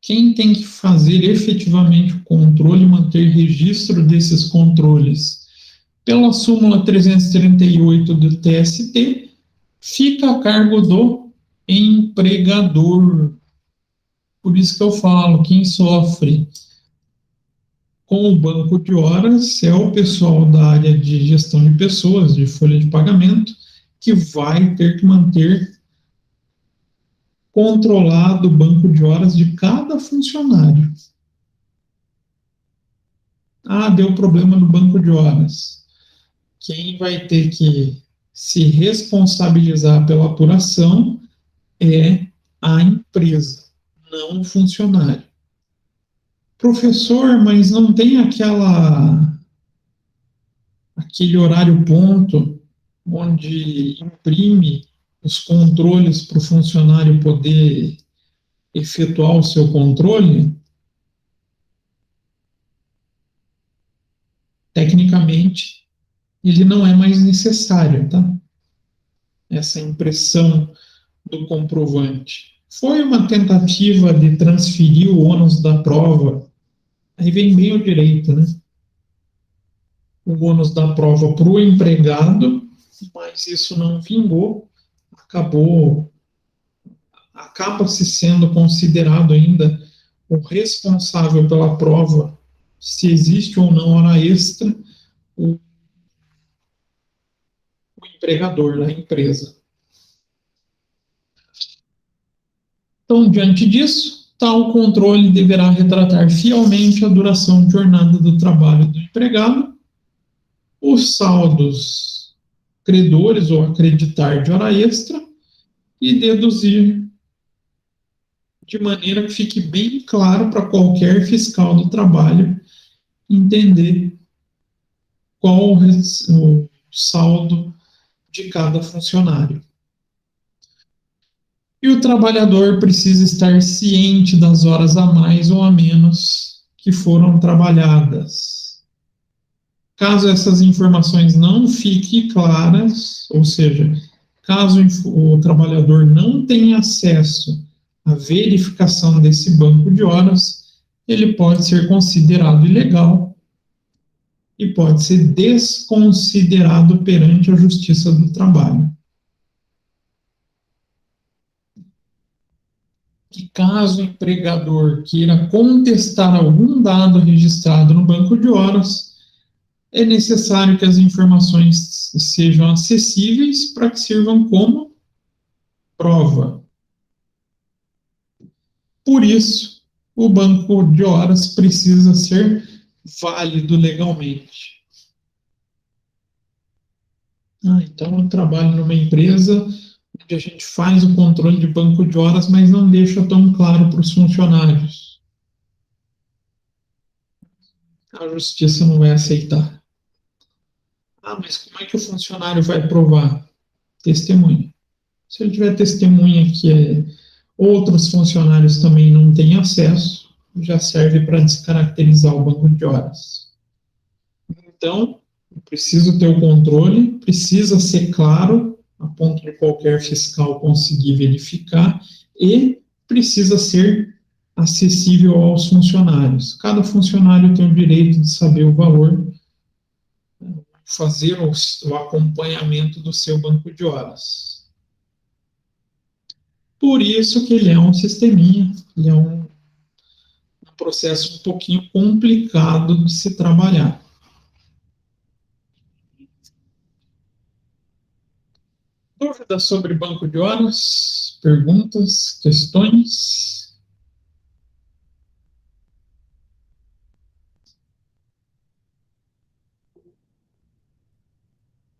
Quem tem que fazer efetivamente o controle e manter registro desses controles? Pela súmula 338 do TST, fica a cargo do empregador. Por isso que eu falo, quem sofre com o banco de horas é o pessoal da área de gestão de pessoas, de folha de pagamento, que vai ter que manter controlado o banco de horas de cada funcionário. Ah, deu problema no banco de horas. Quem vai ter que se responsabilizar pela apuração é a empresa, não o funcionário. Professor, mas não tem aquele horário ponto onde imprime os controles para o funcionário poder efetuar o seu controle? Tecnicamente, ele não é mais necessário, tá? Essa impressão do comprovante. Foi uma tentativa de transferir o ônus da prova, aí vem bem o direito, né? O ônus da prova para o empregado, mas isso não vingou, acaba-se sendo considerado ainda o responsável pela prova, se existe ou não hora extra, o, o empregador da empresa. Então, diante disso, tal controle deverá retratar fielmente a duração de jornada do trabalho do empregado, os saldos credores ou acreditar de hora extra e deduzir de maneira que fique bem claro para qualquer fiscal do trabalho entender qual o saldo de cada funcionário. E o trabalhador precisa estar ciente das horas a mais ou a menos que foram trabalhadas. Caso essas informações não fiquem claras, ou seja, caso o trabalhador não tenha acesso à verificação desse banco de horas, ele pode ser considerado ilegal e pode ser desconsiderado perante a Justiça do Trabalho. Que caso o empregador queira contestar algum dado registrado no banco de horas, é necessário que as informações sejam acessíveis para que sirvam como prova. Por isso, o banco de horas precisa ser válido legalmente. Então eu trabalho numa empresa onde a gente faz o controle de banco de horas, mas não deixa tão claro para os funcionários. A justiça não vai aceitar. Mas como é que o funcionário vai provar? Testemunha. Se ele tiver testemunha que outros funcionários também não têm acesso, já serve para descaracterizar o banco de horas. Então, preciso ter o controle, precisa ser claro, a ponto de qualquer fiscal conseguir verificar, e precisa ser acessível aos funcionários. Cada funcionário tem o direito de saber o valor, fazer o acompanhamento do seu banco de horas. Por isso que ele é um sisteminha, ele é um processo um pouquinho complicado de se trabalhar. Dúvidas sobre banco de horas? Perguntas? Questões?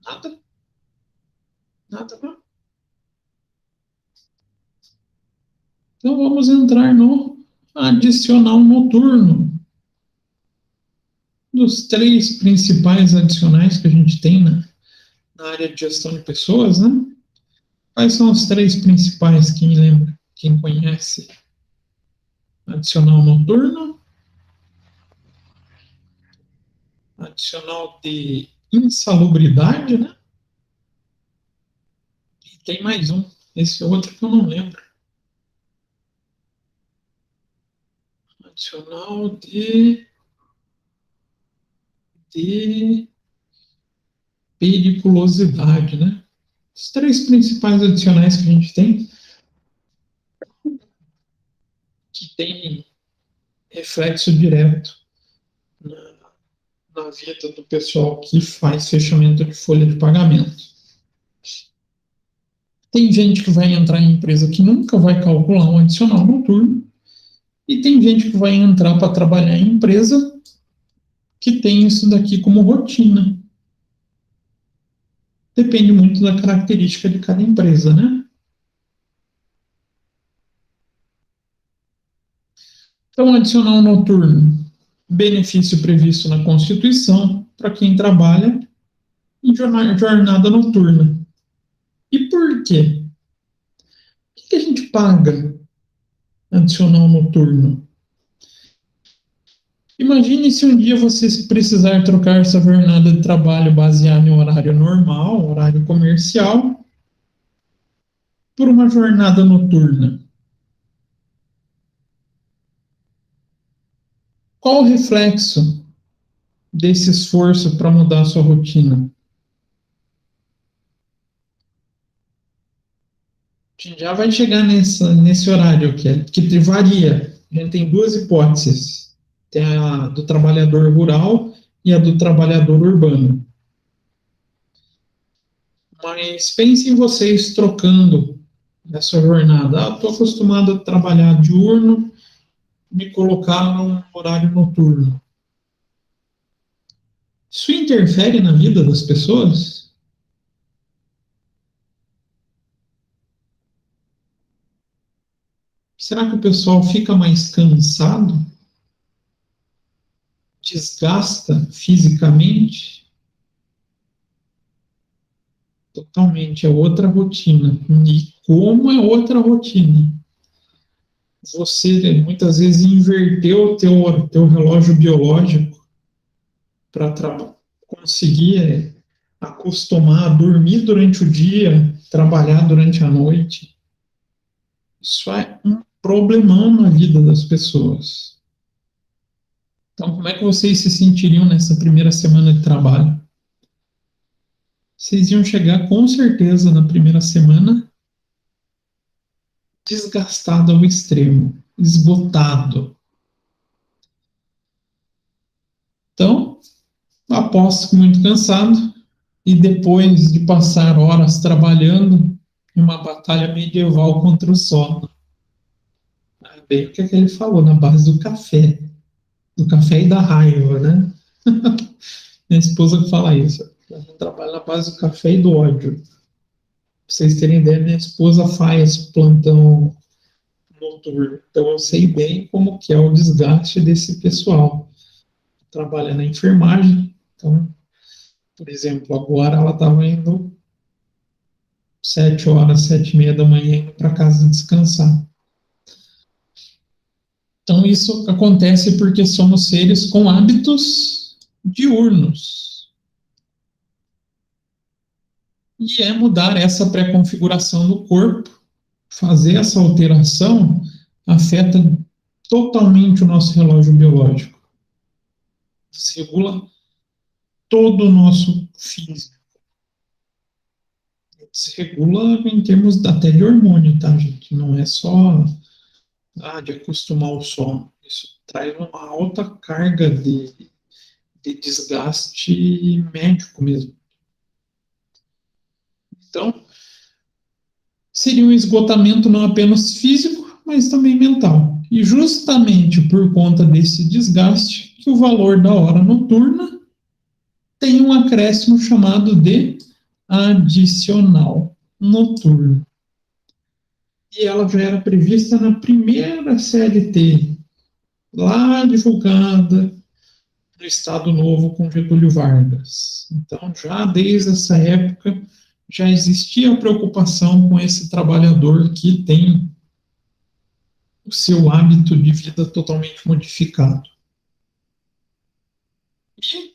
Nada? Nada, não? Então vamos entrar no adicional noturno. Dos 3 principais adicionais que a gente tem na área de gestão de pessoas, né? Quais são os 3 principais? Quem lembra? Quem conhece? Adicional noturno, adicional de insalubridade, né? E tem mais um, esse outro que eu não lembro. Adicional de periculosidade, né? Os 3 principais adicionais que a gente tem, que tem reflexo direto na vida do pessoal que faz fechamento de folha de pagamento. Tem gente que vai entrar em empresa que nunca vai calcular um adicional noturno, e tem gente que vai entrar para trabalhar em empresa que tem isso daqui como rotina. Depende muito da característica de cada empresa, né? Então, adicional noturno, benefício previsto na Constituição para quem trabalha em jornada noturna. E por quê? O que a gente paga adicional noturno? Imagine se um dia você precisar trocar essa jornada de trabalho baseada em horário normal, horário comercial, por uma jornada noturna. Qual o reflexo desse esforço para mudar a sua rotina? A gente já vai chegar nesse horário que varia. A gente tem 2 hipóteses. Tem a do trabalhador rural e a do trabalhador urbano. Mas pense em vocês trocando essa jornada. Estou acostumado a trabalhar diurno, me colocar num horário noturno. Isso interfere na vida das pessoas? Será que o pessoal fica mais cansado? Desgasta fisicamente? Totalmente, é outra rotina. E como é outra rotina? Você muitas vezes inverteu o teu relógio biológico para conseguir acostumar a dormir durante o dia, trabalhar durante a noite. Isso é um problemão na vida das pessoas. Então, como é que vocês se sentiriam nessa primeira semana de trabalho? Vocês iam chegar com certeza na primeira semana desgastado ao extremo, esgotado. Então, aposto que muito cansado, e depois de passar horas trabalhando em uma batalha medieval contra o sono. Bem o que ele falou, na base do café e da raiva, né? Minha esposa que fala isso, ela trabalha na base do café e do ódio. Pra vocês terem ideia, minha esposa faz plantão noturno, então eu sei bem como que é o desgaste desse pessoal. Trabalha na enfermagem, então, por exemplo, agora ela estava indo 7 horas, 7h30 da manhã, indo para casa descansar. Então, isso acontece porque somos seres com hábitos diurnos. E é mudar essa pré-configuração do corpo, fazer essa alteração, afeta totalmente o nosso relógio biológico. Desregula todo o nosso físico. Desregula em termos até de hormônio, tá, gente? Não é só de acostumar o sono. Isso traz uma alta carga de desgaste médico mesmo. Então, seria um esgotamento não apenas físico, mas também mental. E justamente por conta desse desgaste que o valor da hora noturna tem um acréscimo chamado de adicional noturno. E ela já era prevista na primeira CLT, lá divulgada no Estado Novo com Getúlio Vargas. Então, já desde essa época, já existia preocupação com esse trabalhador que tem o seu hábito de vida totalmente modificado. E,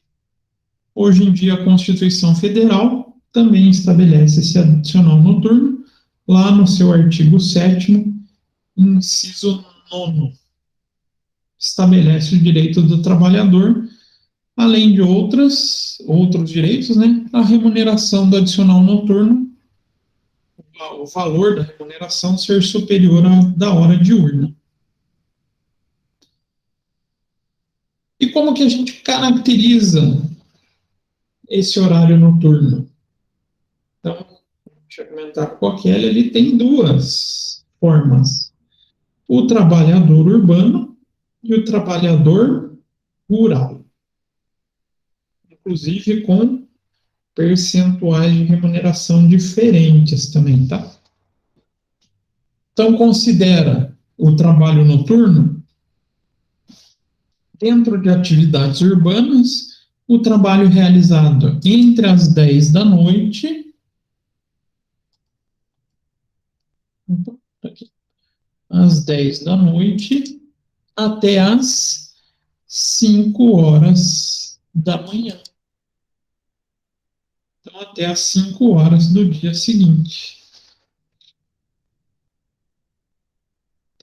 hoje em dia, a Constituição Federal também estabelece esse adicional noturno, lá no seu artigo 7º, inciso 9º. Estabelece o direito do trabalhador, além de outros direitos, né? A remuneração do adicional noturno, o valor da remuneração ser superior à da hora diurna. E como que a gente caracteriza esse horário noturno? Então, deixa eu comentar com a Kelly, ele tem duas formas. O trabalhador urbano e o trabalhador rural. Inclusive com percentuais de remuneração diferentes também, tá? Então, considera o trabalho noturno dentro de atividades urbanas, o trabalho realizado entre as 10 da noite, às 10 da noite, até às 5 horas da manhã. Então, até às 5 horas do dia seguinte.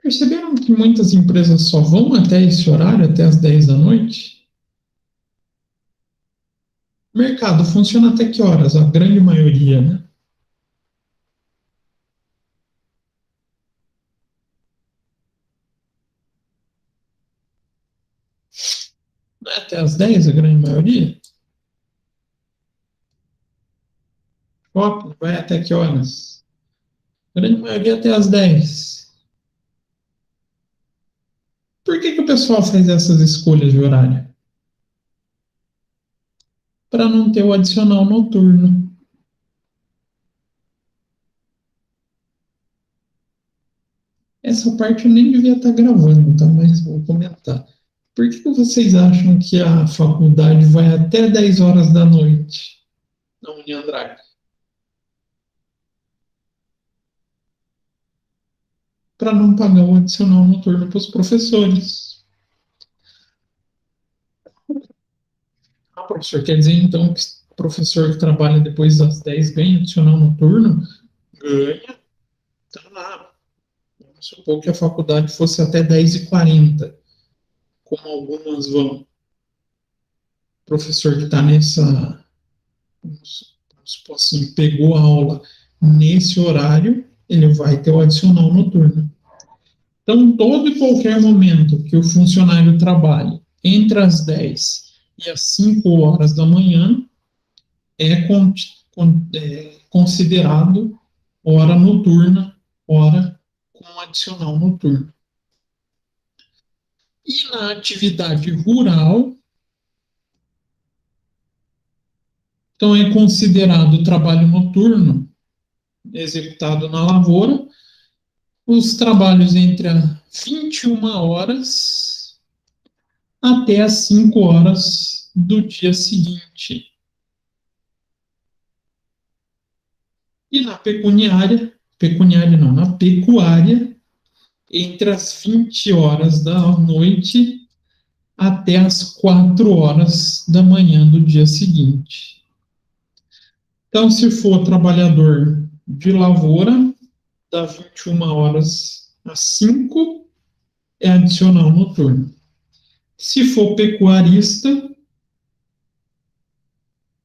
Perceberam que muitas empresas só vão até esse horário, até às 10 da noite? O mercado funciona até que horas? A grande maioria, né? Não é até às 10 a grande maioria? Shopping vai até que horas? A grande maioria até às 10. Por que o pessoal faz essas escolhas de horário? Para não ter o adicional noturno. Essa parte eu nem devia estar gravando, tá? Mas vou comentar. Por que vocês acham que a faculdade vai até 10 horas da noite na Uniandrade? Para não pagar o adicional noturno para os professores. Ah, professor, quer dizer então que o professor que trabalha depois das 10 ganha adicional noturno? Ganha. Tá lá. Vamos supor que a faculdade fosse até 10h40, como algumas vão. O professor que está nessa, vamos supor assim, pegou a aula nesse horário, ele vai ter o adicional noturno. Então, todo e qualquer momento que o funcionário trabalhe entre as 10 e as 5 horas da manhã é considerado hora noturna, hora com adicional noturno. E na atividade rural, então é considerado trabalho noturno executado na lavoura, os trabalhos entre as 21 horas até as 5 horas do dia seguinte. E na na pecuária, entre as 20 horas da noite até as 4 horas da manhã do dia seguinte. Então, se for trabalhador de lavoura, da 21 horas às 5, é adicional noturno. Se for pecuarista,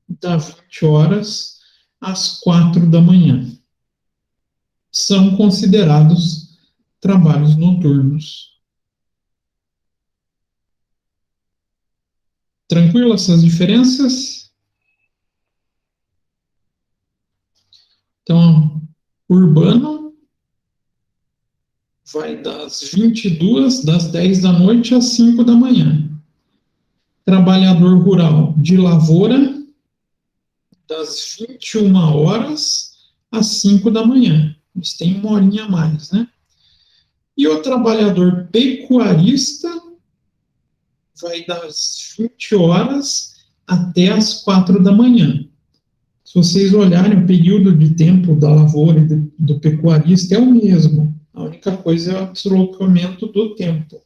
da 20 horas às 4 da manhã. São considerados trabalhos noturnos. Tranquilo essas diferenças? Então, urbano vai das 22, das 10 da noite às 5 da manhã. Trabalhador rural de lavoura, das 21 horas às 5 da manhã. Eles têm uma horinha a mais, né? E o trabalhador pecuarista vai das 20 horas até as 4 da manhã. Se vocês olharem, o período de tempo da lavoura e do pecuarista é o mesmo. A única coisa é o deslocamento do tempo.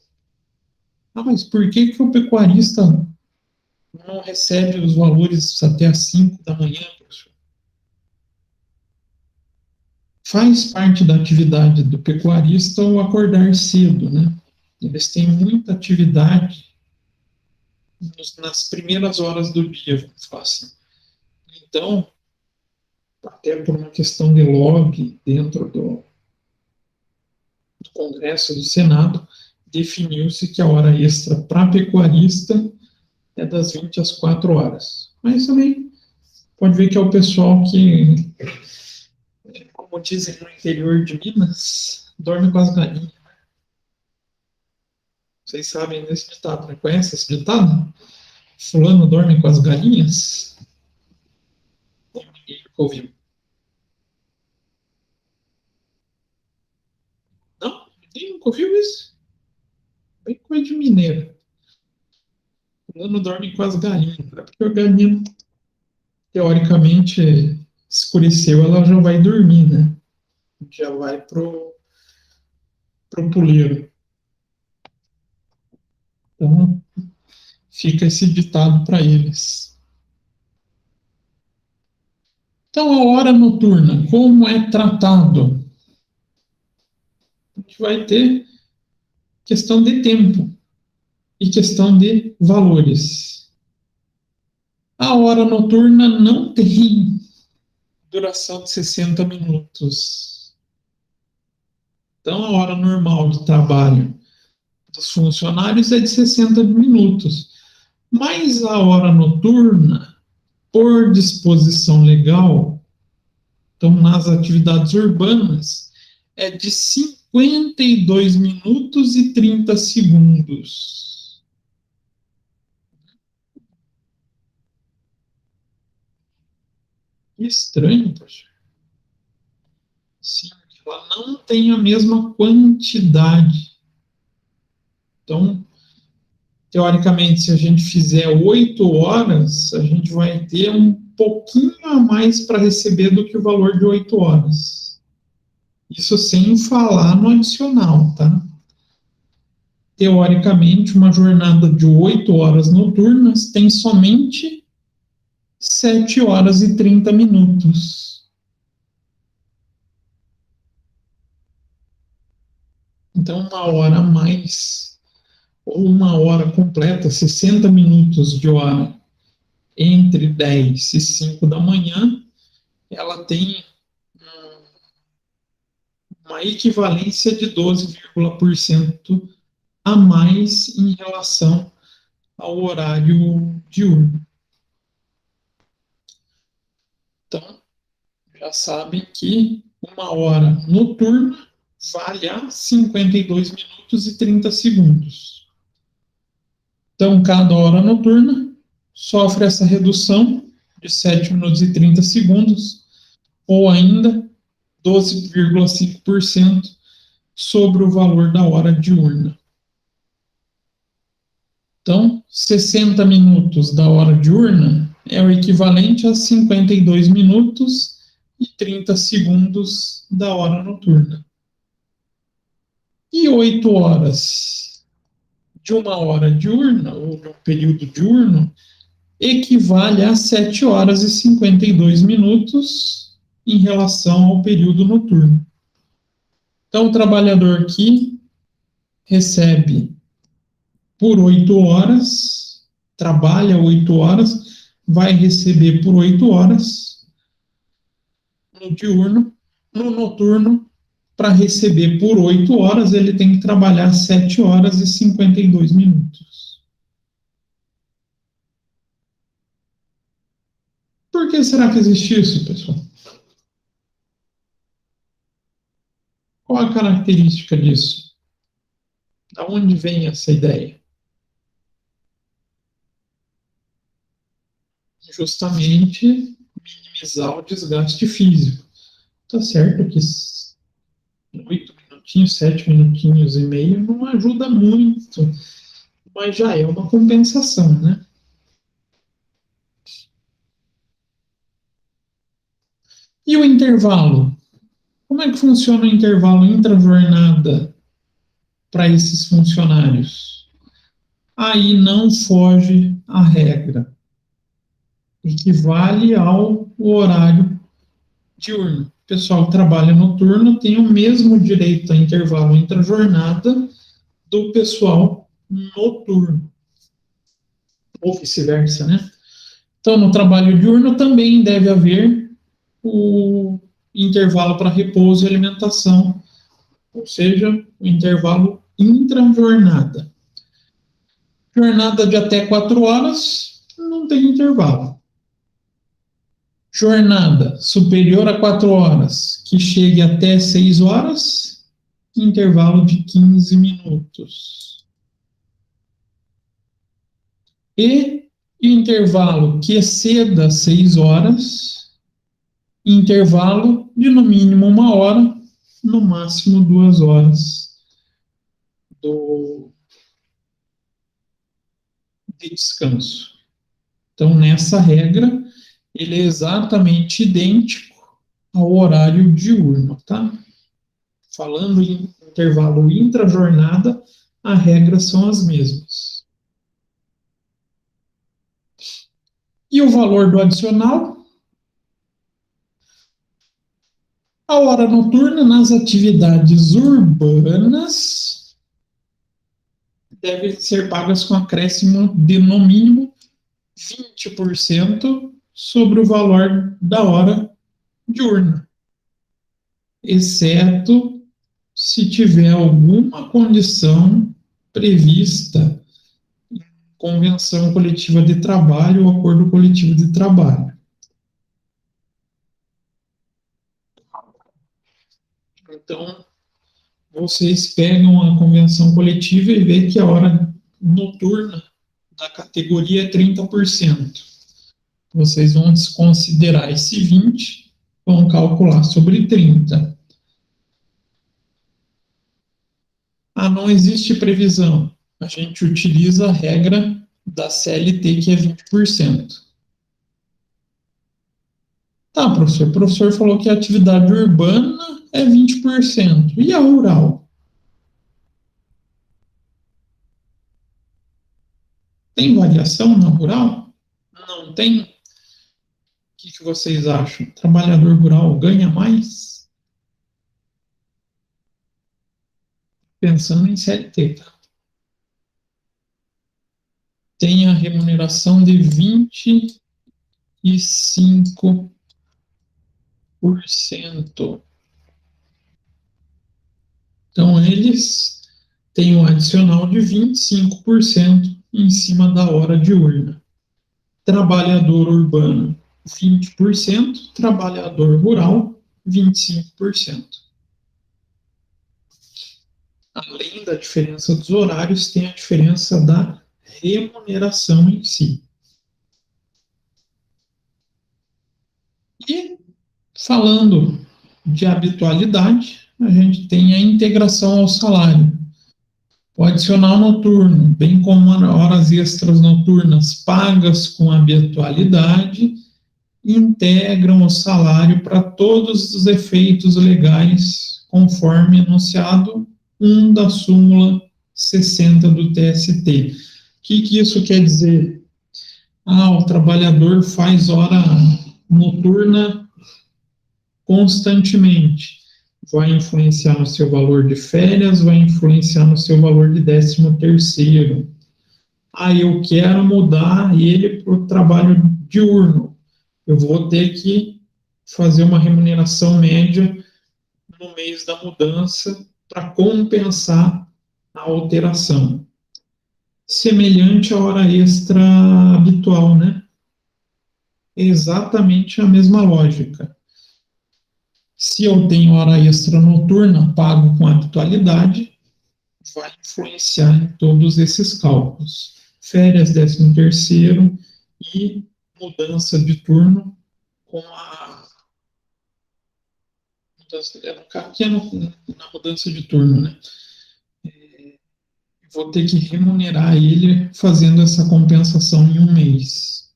Ah, mas por que o pecuarista não recebe os valores até as 5 da manhã, professor? Faz parte da atividade do pecuarista o acordar cedo, né? Eles têm muita atividade nas primeiras horas do dia, vamos falar assim. Então, até por uma questão de log dentro do Congresso do Senado, definiu-se que a hora extra para pecuarista é das 20 às 4 horas. Mas também pode ver que é o pessoal que, como dizem no interior de Minas, dorme com as galinhas. Vocês sabem desse ditado, né? Conhece esse ditado? Fulano dorme com as galinhas? Ninguém ouviu. Não? Ninguém nunca ouviu isso? Bem coisa de mineiro. Fulano dorme com as galinhas. Porque a galinha, teoricamente, escureceu, ela já vai dormir, né? Já vai pro puleiro. Então, fica esse ditado para eles. Então, a hora noturna, como é tratado? A gente vai ter questão de tempo e questão de valores. A hora noturna não tem duração de 60 minutos. Então, a hora normal de trabalho dos funcionários é de 60 minutos. Mas a hora noturna, por disposição legal, então nas atividades urbanas, é de 52 minutos e 30 segundos. Que estranho, professor. Sim, ela não tem a mesma quantidade. Então, teoricamente, se a gente fizer 8 horas, a gente vai ter um pouquinho a mais para receber do que o valor de 8 horas. Isso sem falar no adicional, tá? Teoricamente, uma jornada de 8 horas noturnas tem somente 7 horas e 30 minutos. Então, uma hora a mais, ou uma hora completa, 60 minutos de hora, entre 10 e 5 da manhã, ela tem uma equivalência de 12,% a mais em relação ao horário diurno. Então, já sabem que uma hora noturna vale a 52 minutos e 30 segundos. Então, cada hora noturna sofre essa redução de 7 minutos e 30 segundos, ou ainda 12,5% sobre o valor da hora diurna. Então, 60 minutos da hora diurna é o equivalente a 52 minutos e 30 segundos da hora noturna. E 8 horas de uma hora diurna, ou de um período diurno, equivale a 7 horas e 52 minutos em relação ao período noturno. Então, o trabalhador que recebe por 8 horas, trabalha 8 horas, vai receber por 8 horas no diurno, no noturno, para receber por 8 horas, ele tem que trabalhar 7 horas e 52 minutos. Por que será que existe isso, pessoal? Qual a característica disso? Da onde vem essa ideia? Justamente minimizar o desgaste físico. Tá certo que 8 minutinhos, 7 minutinhos e meio não ajuda muito, mas já é uma compensação, né? E o intervalo? Como é que funciona o intervalo intra-jornada para esses funcionários? Aí não foge a regra. Equivale ao horário diurno. O pessoal que trabalha noturno tem o mesmo direito a intervalo intra-jornada do pessoal noturno, ou vice-versa, né? Então, no trabalho diurno também deve haver o intervalo para repouso e alimentação, ou seja, o intervalo intra-jornada. Jornada de até 4 horas, não tem intervalo. Jornada superior a 4 horas, que chegue até 6 horas, intervalo de 15 minutos. E intervalo que exceda 6 horas, intervalo de no mínimo 1 hora, no máximo 2 horas de descanso. Então, nessa regra, ele é exatamente idêntico ao horário diurno, tá? Falando em intervalo intra-jornada, as regras são as mesmas. E o valor do adicional? A hora noturna nas atividades urbanas deve ser pagas com acréscimo de no mínimo 20% sobre o valor da hora diurna, exceto se tiver alguma condição prevista em convenção coletiva de trabalho ou acordo coletivo de trabalho. Então, vocês pegam a convenção coletiva e vê que a hora noturna da categoria é 30%. Vocês vão desconsiderar esse 20%, vão calcular sobre 30%. Ah, não existe previsão. A gente utiliza a regra da CLT, que é 20%. Tá, professor. O professor falou que a atividade urbana é 20%. E a rural? Tem variação na rural? Não tem? O que vocês acham? O trabalhador rural ganha mais? Pensando em CLT, tá? Tem a remuneração de 25%. Então, eles têm um adicional de 25% em cima da hora diurna. Trabalhador urbano, 20%, trabalhador rural, 25%. Além da diferença dos horários, tem a diferença da remuneração em si. E, falando de habitualidade, a gente tem a integração ao salário. O adicional noturno, bem como horas extras noturnas pagas com habitualidade, integram o salário para todos os efeitos legais, conforme enunciado 1 da súmula 60 do TST. O que isso quer dizer? O trabalhador faz hora noturna constantemente. Vai influenciar no seu valor de férias, vai influenciar no seu valor de 13º. Eu quero mudar ele para o trabalho diurno. Eu vou ter que fazer uma remuneração média no mês da mudança para compensar a alteração. Semelhante à hora extra habitual, né? É exatamente a mesma lógica. Se eu tenho hora extra noturna, pago com habitualidade, vai influenciar em todos esses cálculos. Férias, 13º e mudança de turno com a mudança, aqui é na mudança de turno, né? Vou ter que remunerar ele fazendo essa compensação em um mês.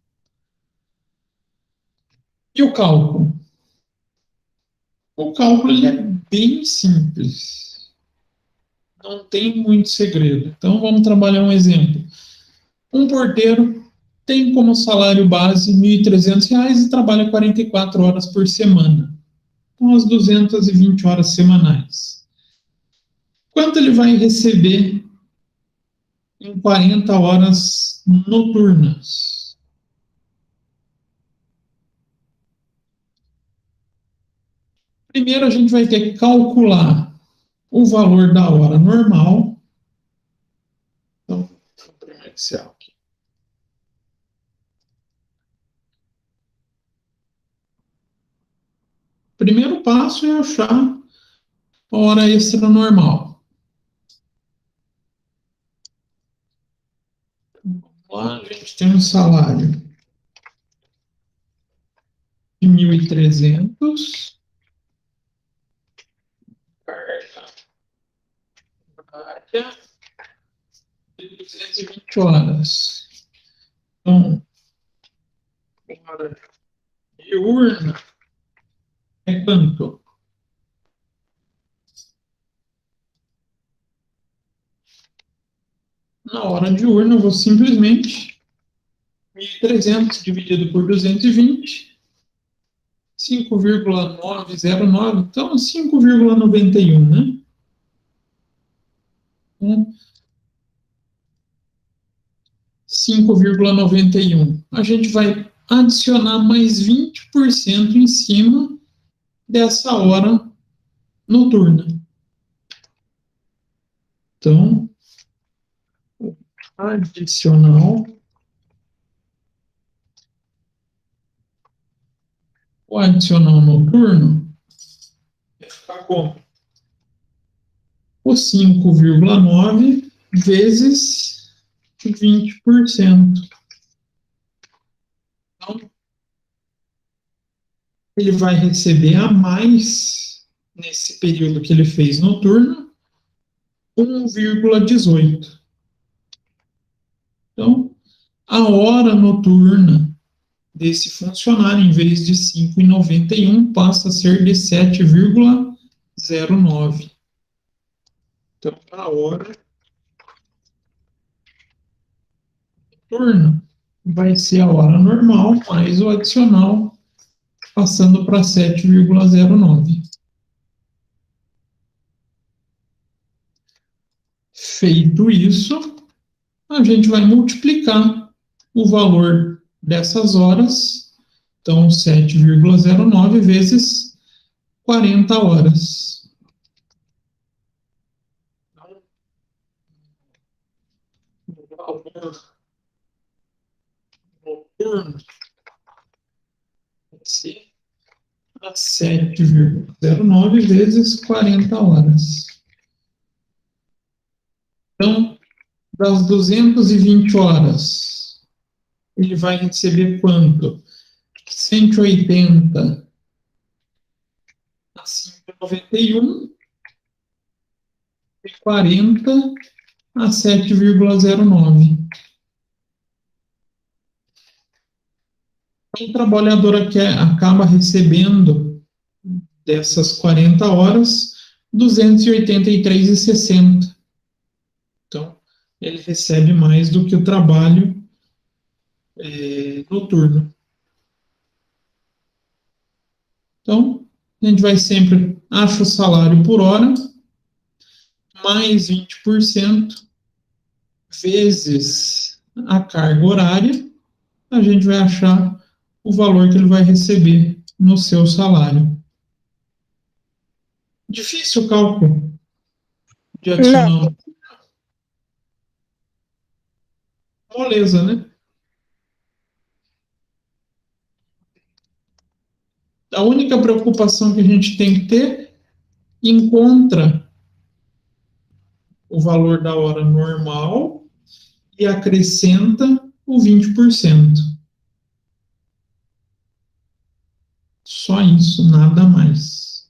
E o cálculo? O cálculo ele é bem simples. Não tem muito segredo. Então vamos trabalhar um exemplo. Um porteiro tem como salário base R$ 1.300 e trabalha 44 horas por semana. Então, as 220 horas semanais. Quanto ele vai receber em 40 horas noturnas? Primeiro, a gente vai ter que calcular o valor da hora normal. Então, vou imprimir Excel aqui. Primeiro passo é achar a hora extra normal. Lá a gente tem um salário de 1.300. Carga horária de 220 horas. Então, hora diurna é quanto? Na hora diurna, eu vou simplesmente 1.300 dividido por 220, 5,909, então 5,91, né? Então, 5,91. A gente vai adicionar mais 20% em cima dessa hora noturna. Então, adicional. O adicional noturno vai ficar como? O 5,9 vezes 20%. Então, ele vai receber a mais, nesse período que ele fez noturno, 1,18. Então, a hora noturna desse funcionário, em vez de 5,91, passa a ser de 7,09. Então, a hora noturna vai ser a hora normal mais o adicional, passando para 7,09. Feito isso, a gente vai multiplicar o valor dessas horas, então 7,09 vezes 40 horas. O valor noturno vai ser a 7,09 vezes 40 horas. Então, das 220 horas, ele vai receber quanto? 180 a 5,91 e 40 a 7,09. O trabalhador que acaba recebendo dessas 40 horas 283,60. Então, ele recebe mais do que o trabalho noturno. Então, a gente vai sempre acha o salário por hora, mais 20%, vezes a carga horária, a gente vai achar o valor que ele vai receber no seu salário. Difícil o cálculo de adicional. Não. Moleza, né? A única preocupação que a gente tem que ter, encontra o valor da hora normal e acrescenta o 20%. Só isso, nada mais.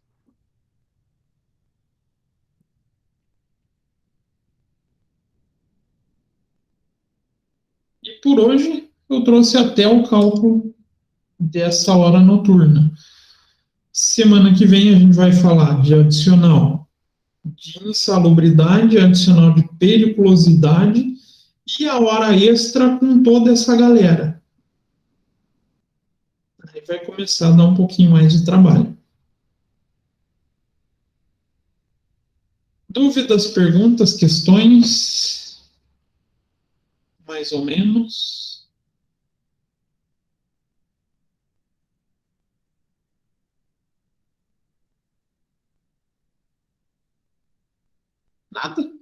E por hoje eu trouxe até o cálculo dessa hora noturna. Semana que vem a gente vai falar de adicional de insalubridade, adicional de periculosidade e a hora extra com toda essa galera. Aí vai começar a dar um pouquinho mais de trabalho. Dúvidas, perguntas, questões? Mais ou menos. Nada?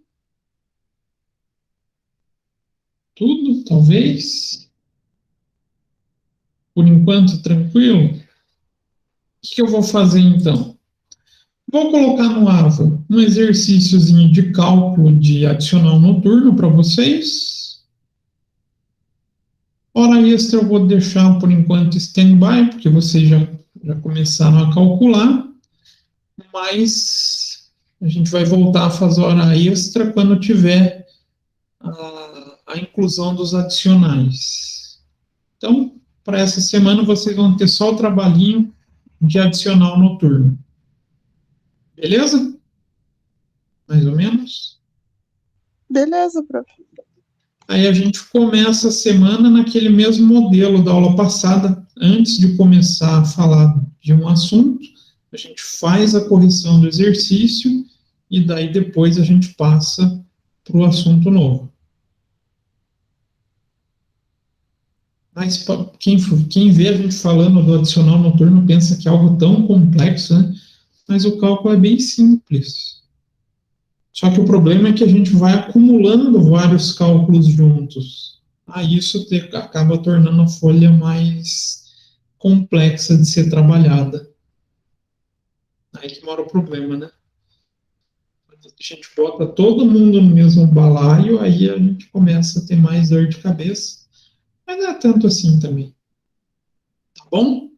Tudo, talvez? Por enquanto, tranquilo? O que eu vou fazer então? Vou colocar no AVA um exercíciozinho de cálculo de adicional noturno para vocês. Hora extra eu vou deixar por enquanto stand-by, porque vocês já começaram a calcular, mas a gente vai voltar a fazer hora extra quando tiver a inclusão dos adicionais. Então, para essa semana, vocês vão ter só o trabalhinho de adicional noturno. Beleza? Mais ou menos? Beleza, prof. Aí a gente começa a semana naquele mesmo modelo da aula passada. Antes de começar a falar de um assunto, a gente faz a correção do exercício e daí depois a gente passa para o assunto novo. Mas quem vê a gente falando do adicional noturno pensa que é algo tão complexo, né? Mas o cálculo é bem simples. Só que o problema é que a gente vai acumulando vários cálculos juntos. Aí isso acaba tornando a folha mais complexa de ser trabalhada. Aí que mora o problema, né? A gente bota todo mundo no mesmo balaio, aí a gente começa a ter mais dor de cabeça. Mas não é tanto assim também. Tá bom?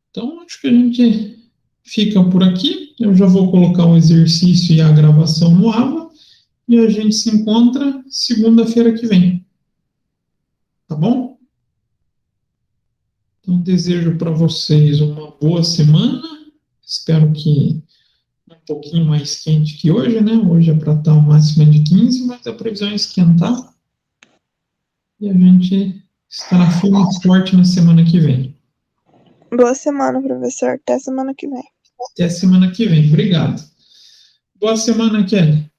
Então, acho que a gente fica por aqui. Eu já vou colocar o exercício e a gravação no AVA. E a gente se encontra segunda-feira que vem. Tá bom? Então, desejo para vocês uma boa semana. Espero que um pouquinho mais quente que hoje, né? Hoje é para estar o máximo de 15, mas a previsão é esquentar. E a gente estará firme e forte na semana que vem. Boa semana, professor. Até semana que vem. Até semana que vem. Obrigado. Boa semana, Kelly.